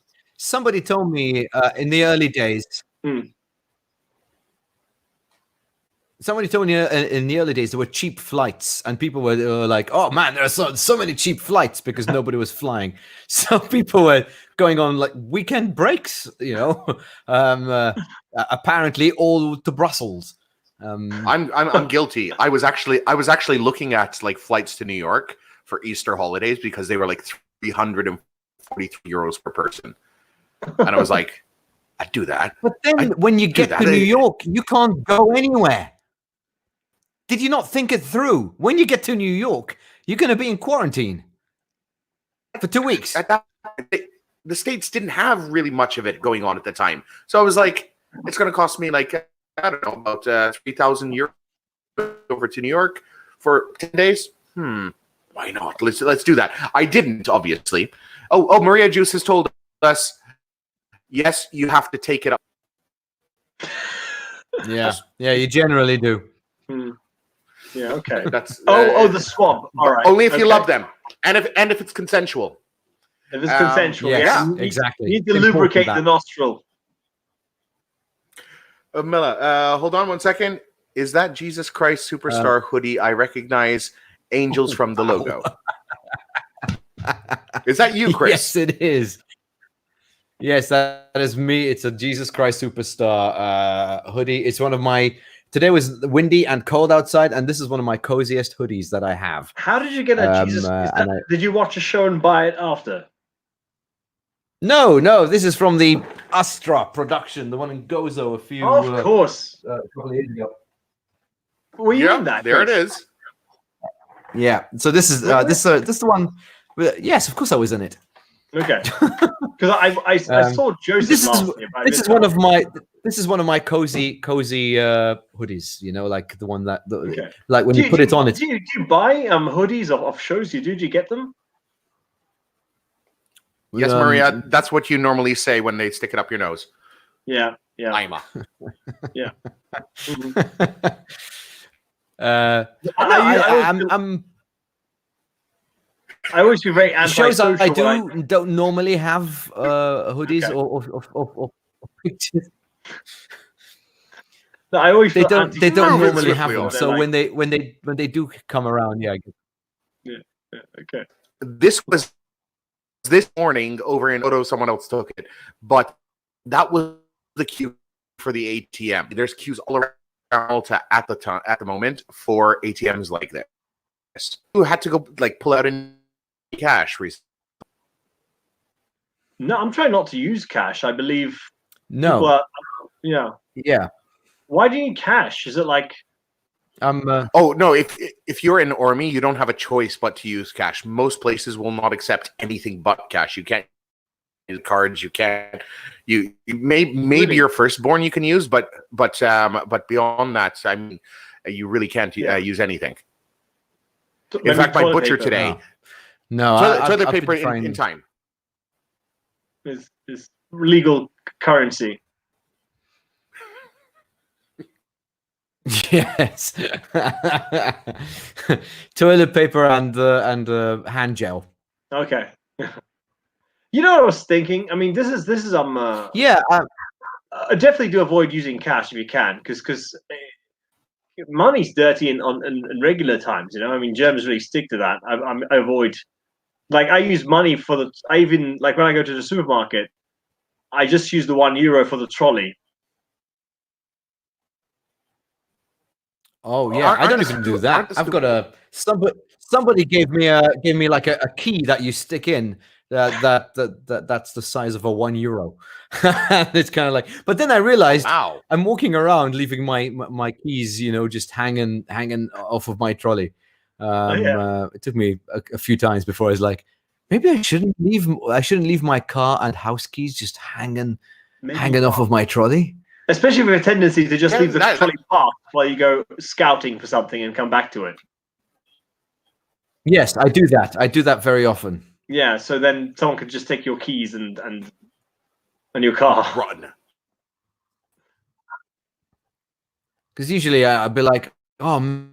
in the early days. Somebody told me in the early days there were cheap flights, and people were like, "Oh man, there are so many cheap flights because nobody was flying." So people were going on like weekend breaks, apparently all to Brussels. I'm guilty. I was actually looking at like flights to New York for Easter holidays because they were like 343 euros per person, and I was like, I'd do that. But then when you get to New York, you can't go anywhere. Did you not think it through? When you get to New York, you're going to be in quarantine for 2 weeks. At that, the States didn't have really much of it going on at the time. So I was like, it's going to cost me like, I don't know, about 3,000 euros over to New York for 10 days. Why not? Let's do that. I didn't, obviously. Oh, Maria Juice has told us, yes, you have to take it up. Yeah, you generally do. Yeah, okay. That's the swab. All right. Only if you love them, and if it's consensual. If it's consensual, yes, yeah, exactly. You need to lubricate the nostril. Mila, hold on 1 second. Is that Jesus Christ Superstar hoodie? I recognize angels from the logo. Is that you, Chris? Yes, it is. Yes, that is me. It's a Jesus Christ Superstar hoodie. It's one of my. Today was windy and cold outside, and this is one of my coziest hoodies that I have. How did you get a Jesus? Did you watch a show and buy it after? No, this is from the Astra production, the one in Gozo a few. Of course. A couple of years ago. Were you in that? There Chris? it is. Yeah. So this is this is the one. Yes, of course I was in it. Okay. Because I saw Joseph last year. This is one of my. This is one of my cozy hoodies. You know, like the one that like when you put it on. Do you buy hoodies of shows? Do you get them? Yes, Maria. That's what you normally say when they stick it up your nose. Yeah. I'm Yeah. I always be very anti-social. Shows I don't normally have hoodies or pictures. No, I always they don't normally Swiftly have them. So like, when they do come around, yeah. Okay. This morning over in Odo, someone else took it, but that was the queue for the ATM. There's queues all around Malta at the moment for ATMs like this. You had to go like pull out in cash recently. No, I'm trying not to use cash. I believe. No. Yeah. Why do you need cash? Is it like? Oh no! If you're in Ormy, you don't have a choice but to use cash. Most places will not accept anything but cash. You can't use cards. You can't. Maybe Really? your firstborn you can use, but beyond that, I mean, you really can't use anything. In fact, my butcher today. No, toilet paper in time. Is legal currency. Yes. Toilet paper and hand gel. Okay. You know what I was thinking? I mean, this is Yeah. definitely do avoid using cash if you can, because money's dirty in regular times. You know, I mean, Germans really stick to that. I avoid. Like, I use money for I even, like, when I go to the supermarket, I just use the €1 for the trolley. Oh yeah, I don't even do that. I've got somebody gave me like a key that you stick in that's the size of a €1. It's kind of like, but then I realized I'm walking around leaving my keys, you know, just hanging off of my trolley. It took me a few times before I was like, maybe I shouldn't leave my car and house keys just hanging off of my trolley. Especially with a tendency to just leave the trolley parked while you go scouting for something and come back to it. Yes, I do that. I do that very often. Yeah, so then someone could just take your keys and your car. Run. Because usually I'd be like, oh man,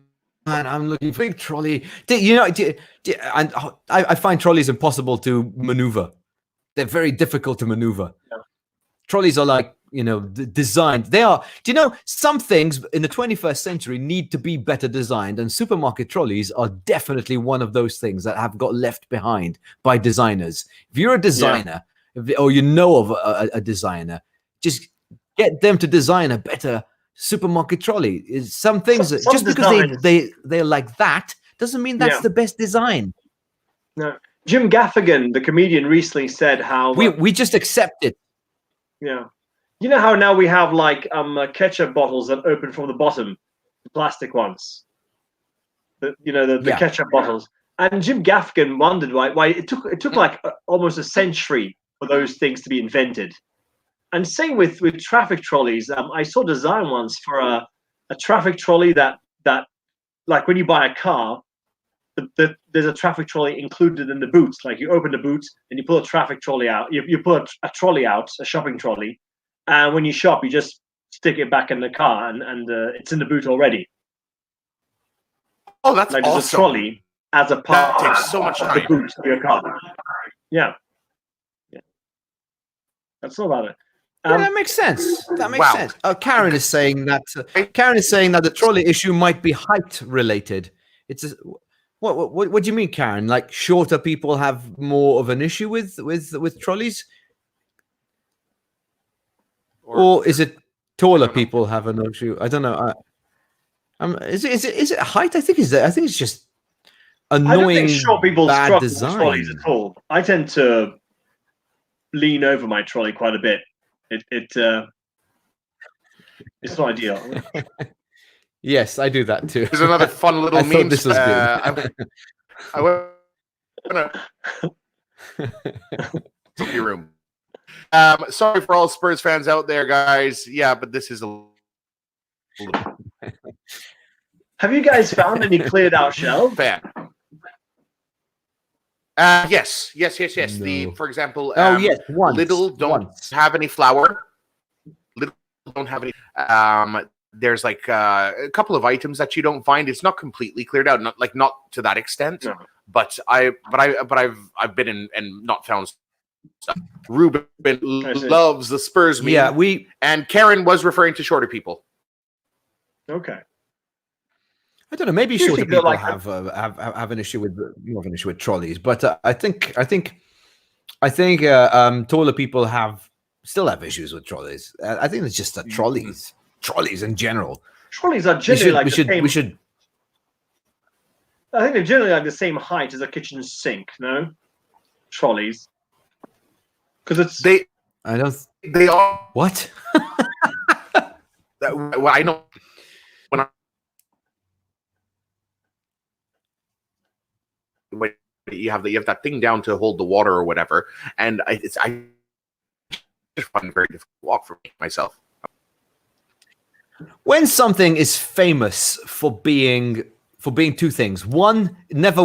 I'm looking for a big trolley. And I find trolleys impossible to maneuver. They're very difficult to maneuver. Yeah. Trolleys are like, you know, designed. They are. Do you know, some things in the 21st century need to be better designed, and supermarket trolleys are definitely one of those things that have got left behind by designers. If you're a designer, or you know of a designer, just get them to design a better supermarket trolley. Some things, just because they're like that, doesn't mean that's the best design. No, Jim Gaffigan, the comedian, recently said how we just accept it. Yeah. You know how now we have like ketchup bottles that open from the bottom, the plastic ones. the ketchup bottles. And Jim Gaffigan wondered why it took like almost a century for those things to be invented. And same with traffic trolleys. I saw design once for a traffic trolley that like when you buy a car, there's a traffic trolley included in the boot. Like you open the boot and you pull a traffic trolley out. You pull a trolley out, a shopping trolley, and when you shop, you just stick it back in the car, and it's in the boot already. Oh, that's like awesome. There's a trolley as a part. That takes so much of time. the boot of your car. Yeah. That's all about it. Yeah, that makes sense. That makes Wow. sense. Karen is saying that. Karen is saying that the trolley issue might be height related. What do you mean, Karen? Like shorter people have more of an issue with trolleys, or is it taller people have an issue? I don't know. Is it height? I think it's just annoying. I don't think short people bad struggle design. with trolleys at all. I tend to lean over my trolley quite a bit. It's not ideal. Yes, I do that too. There's another fun little I meme. thought this was good. I went to your room. Sorry for all Spurs fans out there, guys. Yeah, but this is a little Have you guys found any cleared out shelves? fan. Yes. No. For example, Yes, once. Lidl don't have any flour. Lidl don't have any. There's like a couple of items that you don't find. It's not completely cleared out, not to that extent. No. But I've been in and not found stuff. Ruben loves the Spurs meme. Yeah, and Karen was referring to shorter people. Okay. I don't know. Maybe Usually shorter they're people like- have an issue with more of an issue with trolleys, but I think taller people still have issues with trolleys. I think it's just that trolleys in general. Trolleys are generally we should. I think they're generally like the same height as a kitchen sink. No, trolleys. Because They are. What? Well, I know. When you have that thing down to hold the water or whatever, and I just find it very difficult to walk for myself. When something is famous for being two things: one, never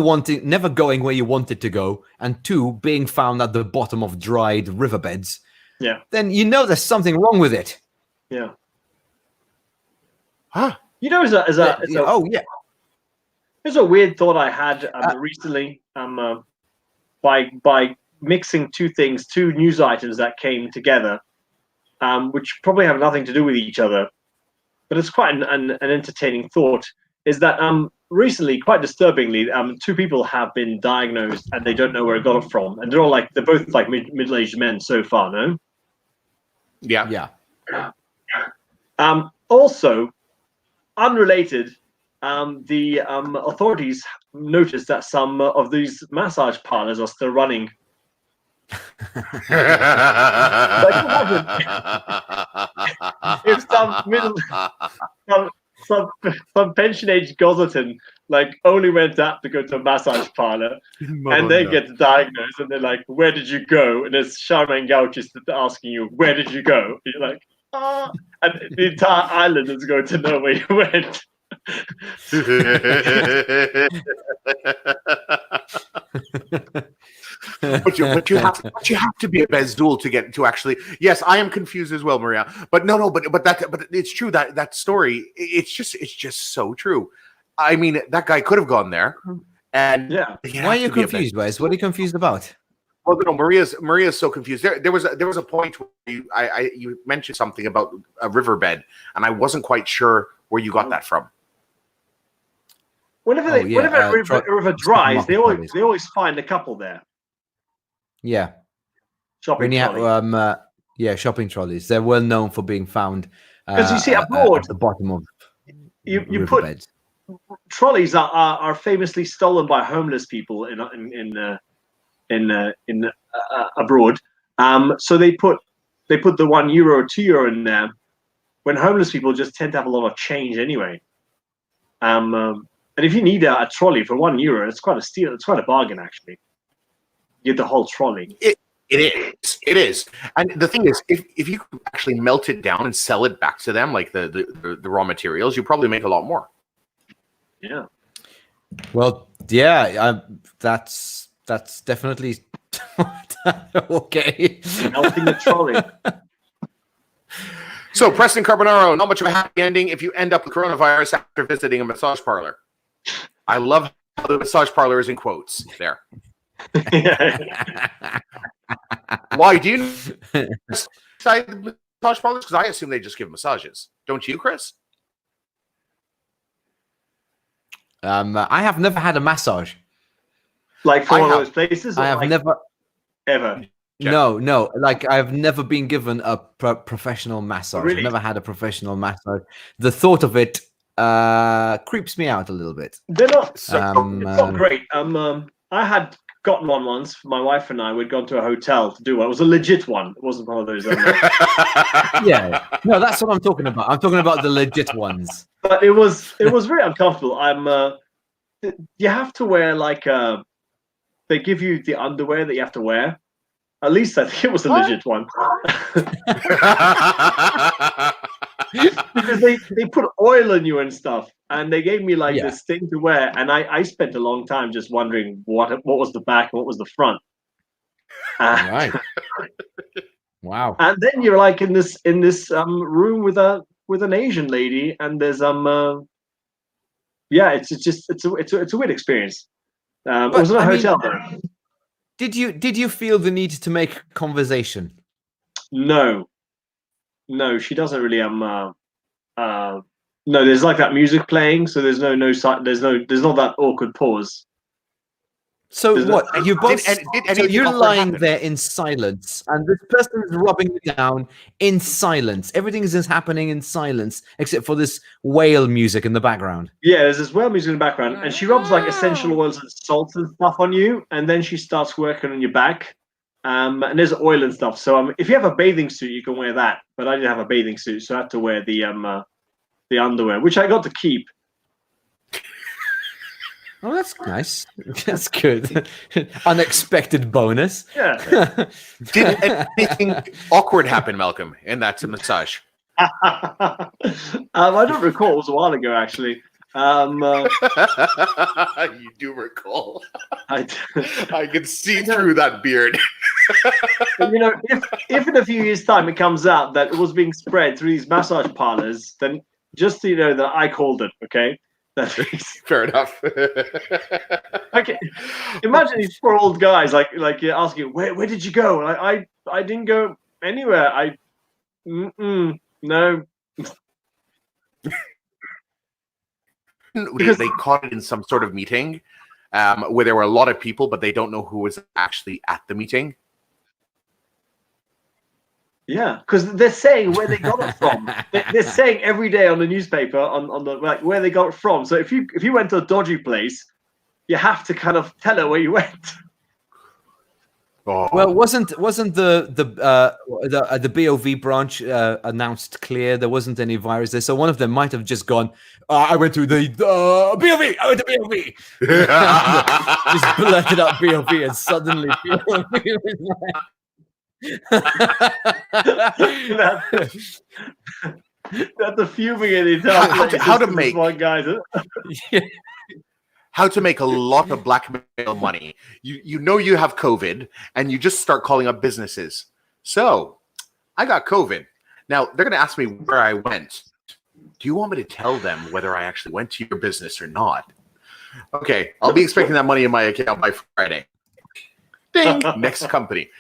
going where you want it to go, and two, being found at the bottom of dried riverbeds. Yeah. Then you know there's something wrong with it. yeah. Huh? You know, there's a weird thought I had recently. By mixing two news items that came together, which probably have nothing to do with each other, but it's quite an entertaining thought. Is that recently, quite disturbingly, two people have been diagnosed and they don't know where it got it from, and they're both like middle-aged men so far. No. Yeah. Also, unrelated. The authorities noticed that some of these massage parlors are still running. If some pension-age Goslerton only went out to go to a massage parlor, and they get diagnosed, and they're like, "Where did you go?" And it's Charmaine Gauchis asking you, "Where did you go?" And you're like, "Ah," and the entire island is going to know where you went. But you have to be a Bezdul to get to actually. Yes, I am confused as well, Maria. But but it's true that story. It's just so true. I mean, that guy could have gone there, and Yeah. Why are you confused, Wes? What are you confused about? Well, no, Maria's so confused. There was a point where you mentioned something about a riverbed, and I wasn't quite sure where you got that from. Whenever a river dries, they always find a couple there. Yeah. Shopping trolley. Shopping trolleys. They're well known for being found. Because you see, abroad, at the bottom of you put riverbeds. trolleys are famously stolen by homeless people in abroad. So they put the €1 or €2 in there, when homeless people just tend to have a lot of change anyway. And if you need a trolley for €1, it's quite a steal. It's quite a bargain, actually. You get the whole trolley. It is. And the thing is, if you could actually melt it down and sell it back to them, like the raw materials, you probably make a lot more. Yeah. Well, yeah, that's definitely okay. Melting the trolley. So, Preston Carbonaro, not much of a happy ending if you end up with coronavirus after visiting a massage parlor. I love how the massage parlor is in quotes there. Why do you decide the massage parlors? Because I assume they just give massages. Don't you, Chris? I have never had a massage. Like for one of those places? I have like never ever. No. Like I've never been given a professional massage. Really? I've never had a professional massage. The thought of it creeps me out a little bit. They're not. It's not great. I had gotten one once. My wife and I would gone to a hotel to do one. It was a legit one. It wasn't one of those. Yeah. No, that's what I'm talking about. I'm talking about the legit ones. But it was very uncomfortable. You have to wear like they give you the underwear that you have to wear. At least I think it was a legit one. Because they put oil on you and stuff, and they gave me like this thing to wear, and I spent a long time just wondering what was the back and what was the front. Right. Wow. And then you're like in this room with an Asian lady, and there's it's a weird experience. It was in a hotel though. Did you feel the need to make conversation? No, she doesn't really. No, there's like that music playing, so there's not that awkward pause. So There's what? You both? Did So anything you're awkward lying happen? there in silence, and this person is rubbing you down in silence. Everything is just happening in silence, except for this whale music in the background. Yeah, there's this whale music in the background, and she rubs like essential oils and salts and stuff on you, and then she starts working on your back. And there's oil and stuff. So if you have a bathing suit, you can wear that. But I didn't have a bathing suit, so I had to wear the underwear, which I got to keep. Oh, that's nice. That's good. Unexpected bonus. Yeah. Did anything awkward happen, Malcolm, in that massage? I don't recall. It was a while ago, actually. You do recall. I can see through that beard. if in a few years' time it comes out that it was being spread through these massage parlors, then just so you know that I called it, okay? Fair enough. Okay. Imagine these poor old guys like you're asking, where did you go? I didn't go anywhere. No. They caught it in some sort of meeting where there were a lot of people, but they don't know who was actually at the meeting. Yeah, because they're saying where they got it from. They're saying every day on the newspaper on the like where they got it from. So if you went to a dodgy place, you have to kind of tell her where you went. Oh. Well, wasn't the BOV branch announced clear? There wasn't any virus there, so one of them might have just gone. I went to the BOV. I went to BOV. Just blurted out BOV, and suddenly BOV was like. That's the fuming in Italian. How to make one guys. How to make a lot of blackmail money. You know you have COVID, and you just start calling up businesses. So, I got COVID. Now, they're going to ask me where I went. Do you want me to tell them whether I actually went to your business or not? Okay, I'll be expecting that money in my account by Friday. Ding! Next company.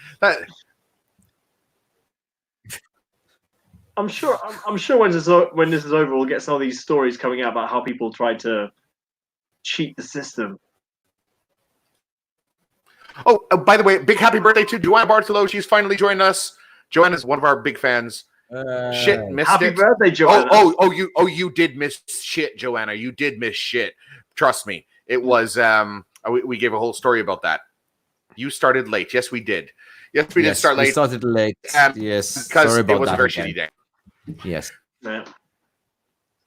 I'm sure when this is over, we'll get some of these stories coming out about how people tried to cheat the system. Oh, by the way, big happy birthday to Joanna Bartolo. She's finally joined us. Joanna's one of our big fans. Shit, missed happy it. Birthday, Joanna. You did miss shit, Joanna. You did miss shit. Trust me. It was we gave a whole story about that. You started late. Yes, we did. Yes, we did start late. We started late. Yes, because sorry about it was that a very again. shitty day. Yes. Yeah.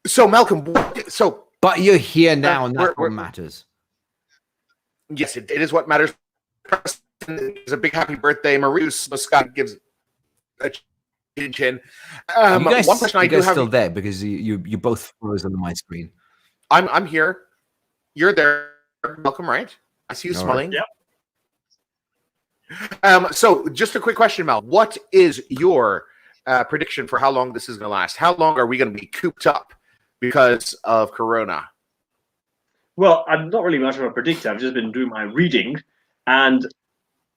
So Malcolm, so But you're here now, and that's what matters. Yes, it is what matters. It's a big happy birthday. Marius Scott gives a chin. You guys, one question I do have still there because you both froze on my screen. I'm here. You're there, Malcolm, right? I see you smiling. Yep. So just a quick question, Mal. What is your prediction for how long this is going to last? How long are we going to be cooped up because of Corona? Well, I'm not really much of a predictor. I've just been doing my reading, and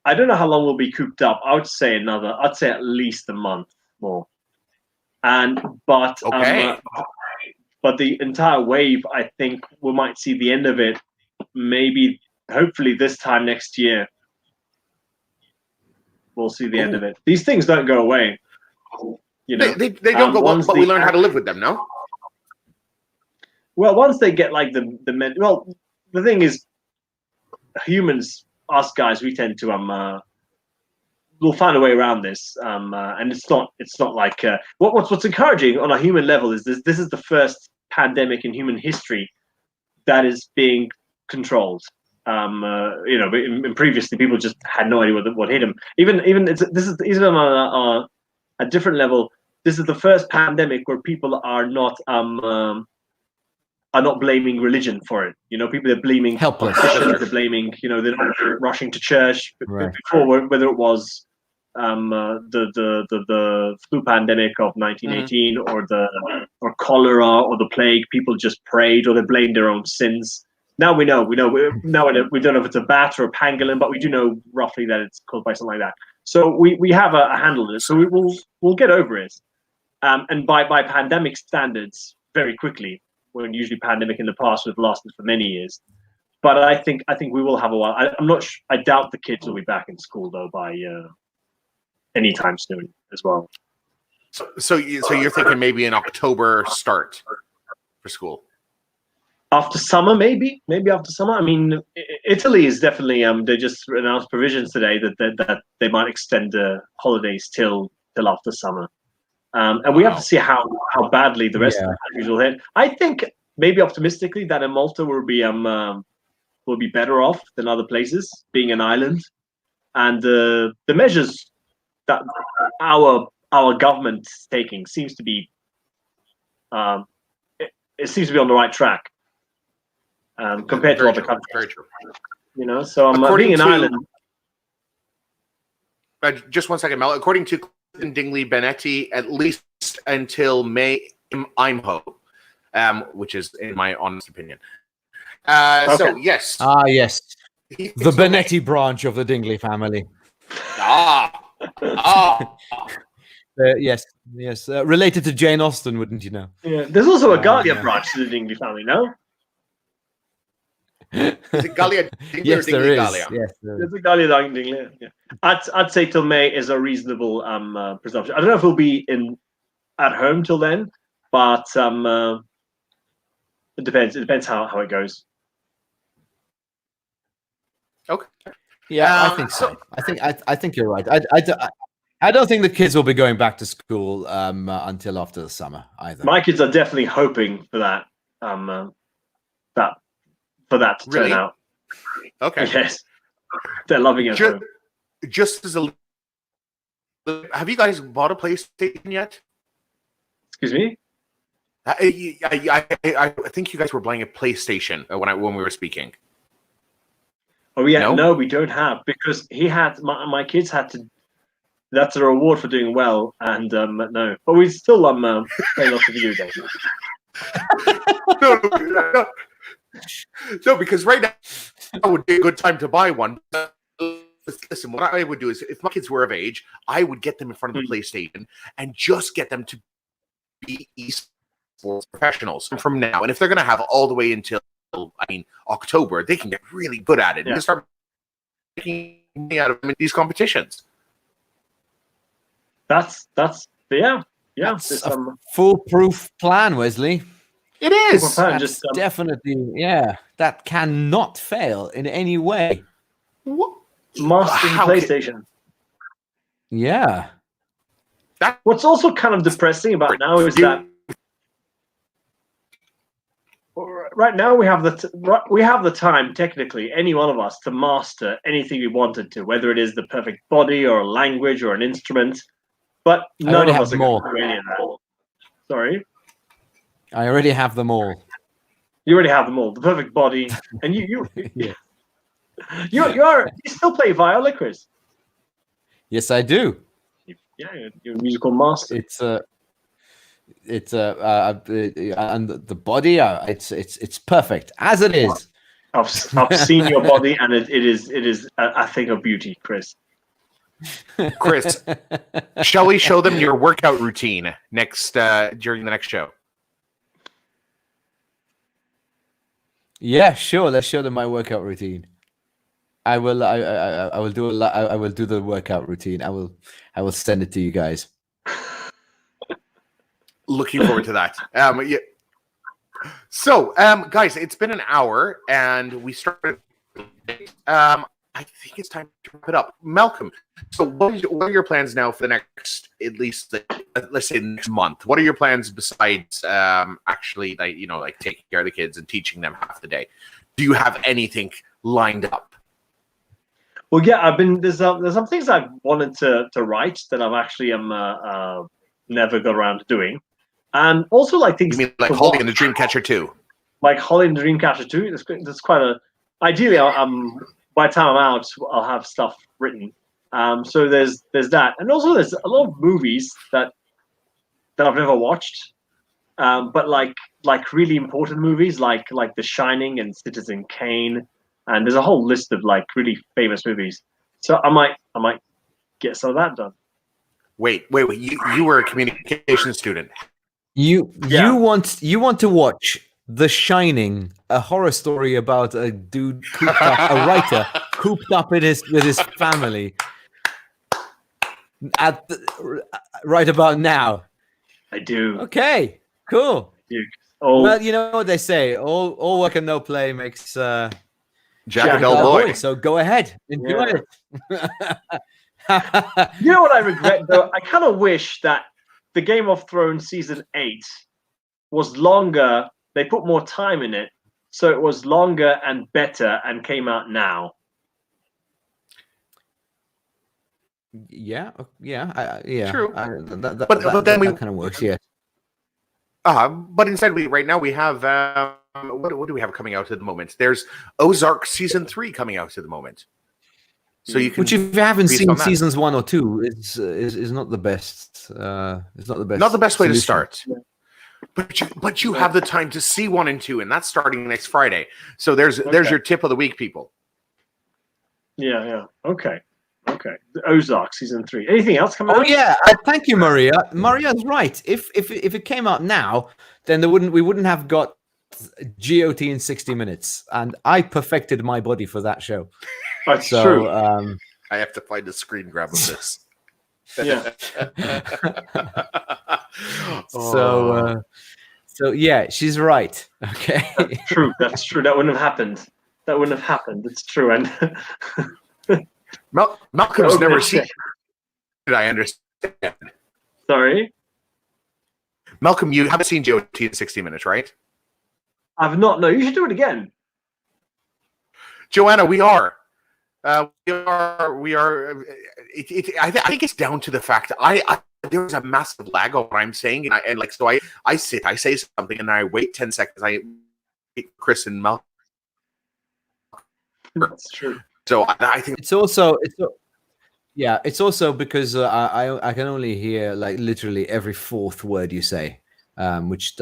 I don't know how long we'll be cooped up. I'd say at least a month more. But the entire wave, I think we might see the end of it. Maybe, hopefully, this time next year, we'll see the end of it. These things don't go away. You know, they don't go away, but we learn how to live with them. No. Well, once they get like the thing is, humans, us guys, we tend to we'll find a way around this, and it's not like what's encouraging on a human level is this is the first pandemic in human history that is being controlled. You know, in previously people just had no idea what hit them. Even this is on a different level. This is the first pandemic where people are not blaming religion for it. You know, people are blaming helpless. They're blaming, you know, they're not rushing to church. Right. Before, whether it was the flu pandemic of 1918 or cholera or the plague, people just prayed or they blamed their own sins. Now we know. We don't know if it's a bat or a pangolin, but we do know roughly that it's caused by something like that. So we have a handle on it. So we'll get over it. And by pandemic standards, very quickly. When usually pandemic in the past would have lasted for many years, but I think we will have a while. I'm not. I doubt the kids will be back in school though by anytime soon as well. So you're thinking maybe an October start for school after summer, maybe after summer. I mean, Italy is definitely. They just announced provisions today that they might extend the holidays till after summer. And we have to see how badly the rest of the countries will hit. I think maybe optimistically that Malta will be better off than other places, being an island, and the measures that our government is taking seems to be it seems to be on the right track compared to other countries. Very true. You know, so being an island. Just 1 second, Mel. According to Dingley Benetti, at least until May Imho, which is in my honest opinion. Okay. So yes, yes, the Benetti branch of the Dingley family. Yes, related to Jane Austen, wouldn't you know? Yeah, there's also a Galea branch to the Dingley family, no? Is it Galea Dingley yes, or Dingley there is. Galea? Yes, there is. There's a Galea Dingley. Yeah. I'd say till May is a reasonable presumption. I don't know if he'll be at home till then, but it depends. It depends how it goes. Okay. Yeah, I think so. I think you're right. I don't think the kids will be going back to school until after the summer either. My kids are definitely hoping for that. For that to turn out. Okay. Yes. They're loving it. Just as a, have you guys bought a PlayStation yet? Excuse me? I think you guys were playing a PlayStation when we were speaking. Oh yeah, no, we don't have, because he had my kids had to. That's a reward for doing well, and no, but we still play lots of video games. No, because right now would be a good time to buy one. Listen, what I would do is, if my kids were of age, I would get them in front of the PlayStation and just get them to be esports professionals from now. And if they're going to have all the way until, October, they can get really good at it and start making money out of them in these competitions. That's That's a foolproof plan, Wesley. It is. That's definitely, that cannot fail in any way. Mastering PlayStation. Yeah. What's also kind of depressing about now is that right now we have the time, technically, any one of us, to master anything we wanted to, whether it is the perfect body or a language or an instrument. But none already of have us are them all. going to do any of that. Sorry, I already have them all. you already have them all. The perfect body, and you Yeah. you still play viola, Chris? Yes, I do. Yeah, you're a musical master. And the body, it's perfect as it is. I've seen your body, and it is a thing of beauty, Chris. Chris, shall we show them your workout routine next during the next show? Yeah, sure. Let's show them my workout routine. I will. I will do I will do the workout routine. I will send it to you guys. Looking forward to that. Yeah. So, guys, it's been an hour, and we started. I think it's time to wrap it up. Malcolm, so what are your plans now for the next, at least, let's say next month? What are your plans besides actually, like taking care of the kids and teaching them half the day? Do you have anything lined up? Well, yeah, there's some things I've wanted to write that I've actually never got around to doing, and also like things. You mean like Holly and the Dreamcatcher 2? Like Holly and the Dreamcatcher 2. That's quite a. Ideally, by the time I'm out, I'll have stuff written. So there's that, and also there's a lot of movies that I've never watched, but like really important movies, like The Shining and Citizen Kane, and there's a whole list of like really famous movies. So I might get some of that done. Wait! You were a communication student. You want to watch The Shining, a horror story about a dude a writer cooped up with his family right about now. I do. Okay, cool. Oh, Well, you know what they say: all work and no play makes Jack Jack and Del a Boy. boy. So go ahead, enjoy it. you know what I regret though? I kind of wish that the Game of Thrones season 8 was longer. They put more time in it, so it was longer and better and came out now. Yeah. True. But But then that kind of works. Yeah. But instead, right now we have what do we have coming out at the moment? There's Ozark season 3 coming out at the moment. So you can, which if you haven't feast seen on that. seasons 1 or 2, is not the best. It's not the best. Not the best way to solution. start. But you have the time to see 1 and 2, and that's starting next Friday. So there's your tip of the week, people. Yeah. Okay. The Ozark season 3. Anything else coming out? Oh yeah, thank you, Maria. Maria's right. If it came out now, then we wouldn't have got GOT in 60 minutes, and I perfected my body for that show. That's So true. I have to find a screen grab of this. Yeah. So yeah, she's right. Okay. That's true. That wouldn't have happened. It's true. And Malcolm's Okay. never seen it. I understand. sorry, Malcolm, you haven't seen GOT in 60 minutes, right? I've not. No, you should do it again. Joanna, we are. We are. I think it's down to the fact that there's a massive lag on what I'm saying, so I say something, and I wait 10 seconds. I Chris and Malcolm. That's true. So I think It's also because I can only hear like literally every fourth word you say, which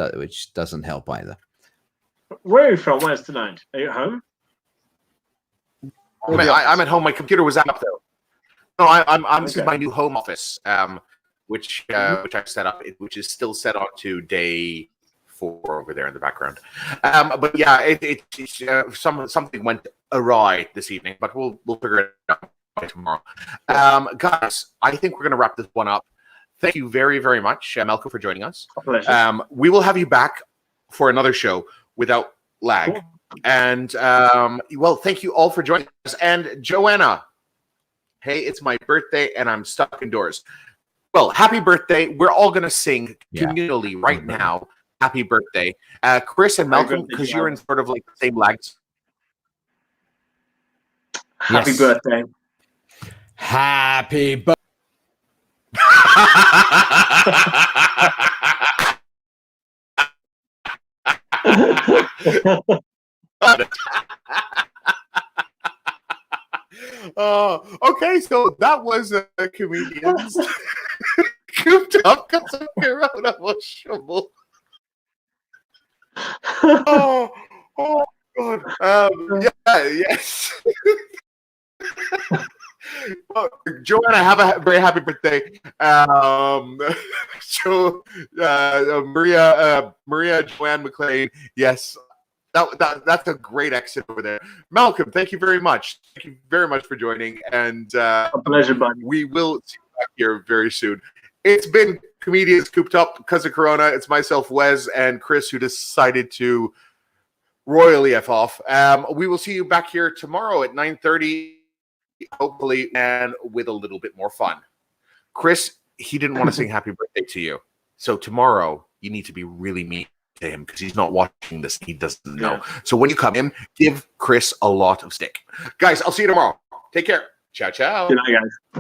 doesn't help either. Where are you from? Where's tonight? Are you at home? I'm at home. My computer was up though. No, I'm This is Okay. my new home office, which I've set up, which is still set on to day 4 over there in the background. But yeah, something went awry this evening, but we'll figure it out by tomorrow. Guys, I think we're going to wrap this one up. Thank you very, very much, Malcolm, for joining us. A pleasure. We will have you back for another show without lag. Cool. And well, thank you all for joining us. And Joanna, hey, it's my birthday and I'm stuck indoors. Well, happy birthday. We're all going to sing communally right now happy birthday. Chris and Happy Malcolm, birthday, because John. you're in sort of like the same legs. Happy Yes. birthday. Happy birthday. Okay, so that was Coemedians. Cooped up because I'm around emotional. Oh God. Yes. Oh, Joanna, have a very happy birthday. So, Maria Joanne McLean, yes, that's a great exit over there. Malcolm, thank you very much. Thank you very much for joining, and A pleasure, buddy. we will see you back here very soon. It's been Comedians Cooped Up because of Corona. It's myself, Wes, and Chris, who decided to royally F off. We will see you back here tomorrow at 9:30, hopefully, and with a little bit more fun. Chris, he didn't want to sing happy birthday to you. So tomorrow, you need to be really mean to him because he's not watching this. He doesn't know. Yeah. So when you come in, give Chris a lot of stick. Guys, I'll see you tomorrow. Take care. Ciao, ciao. Good night, guys.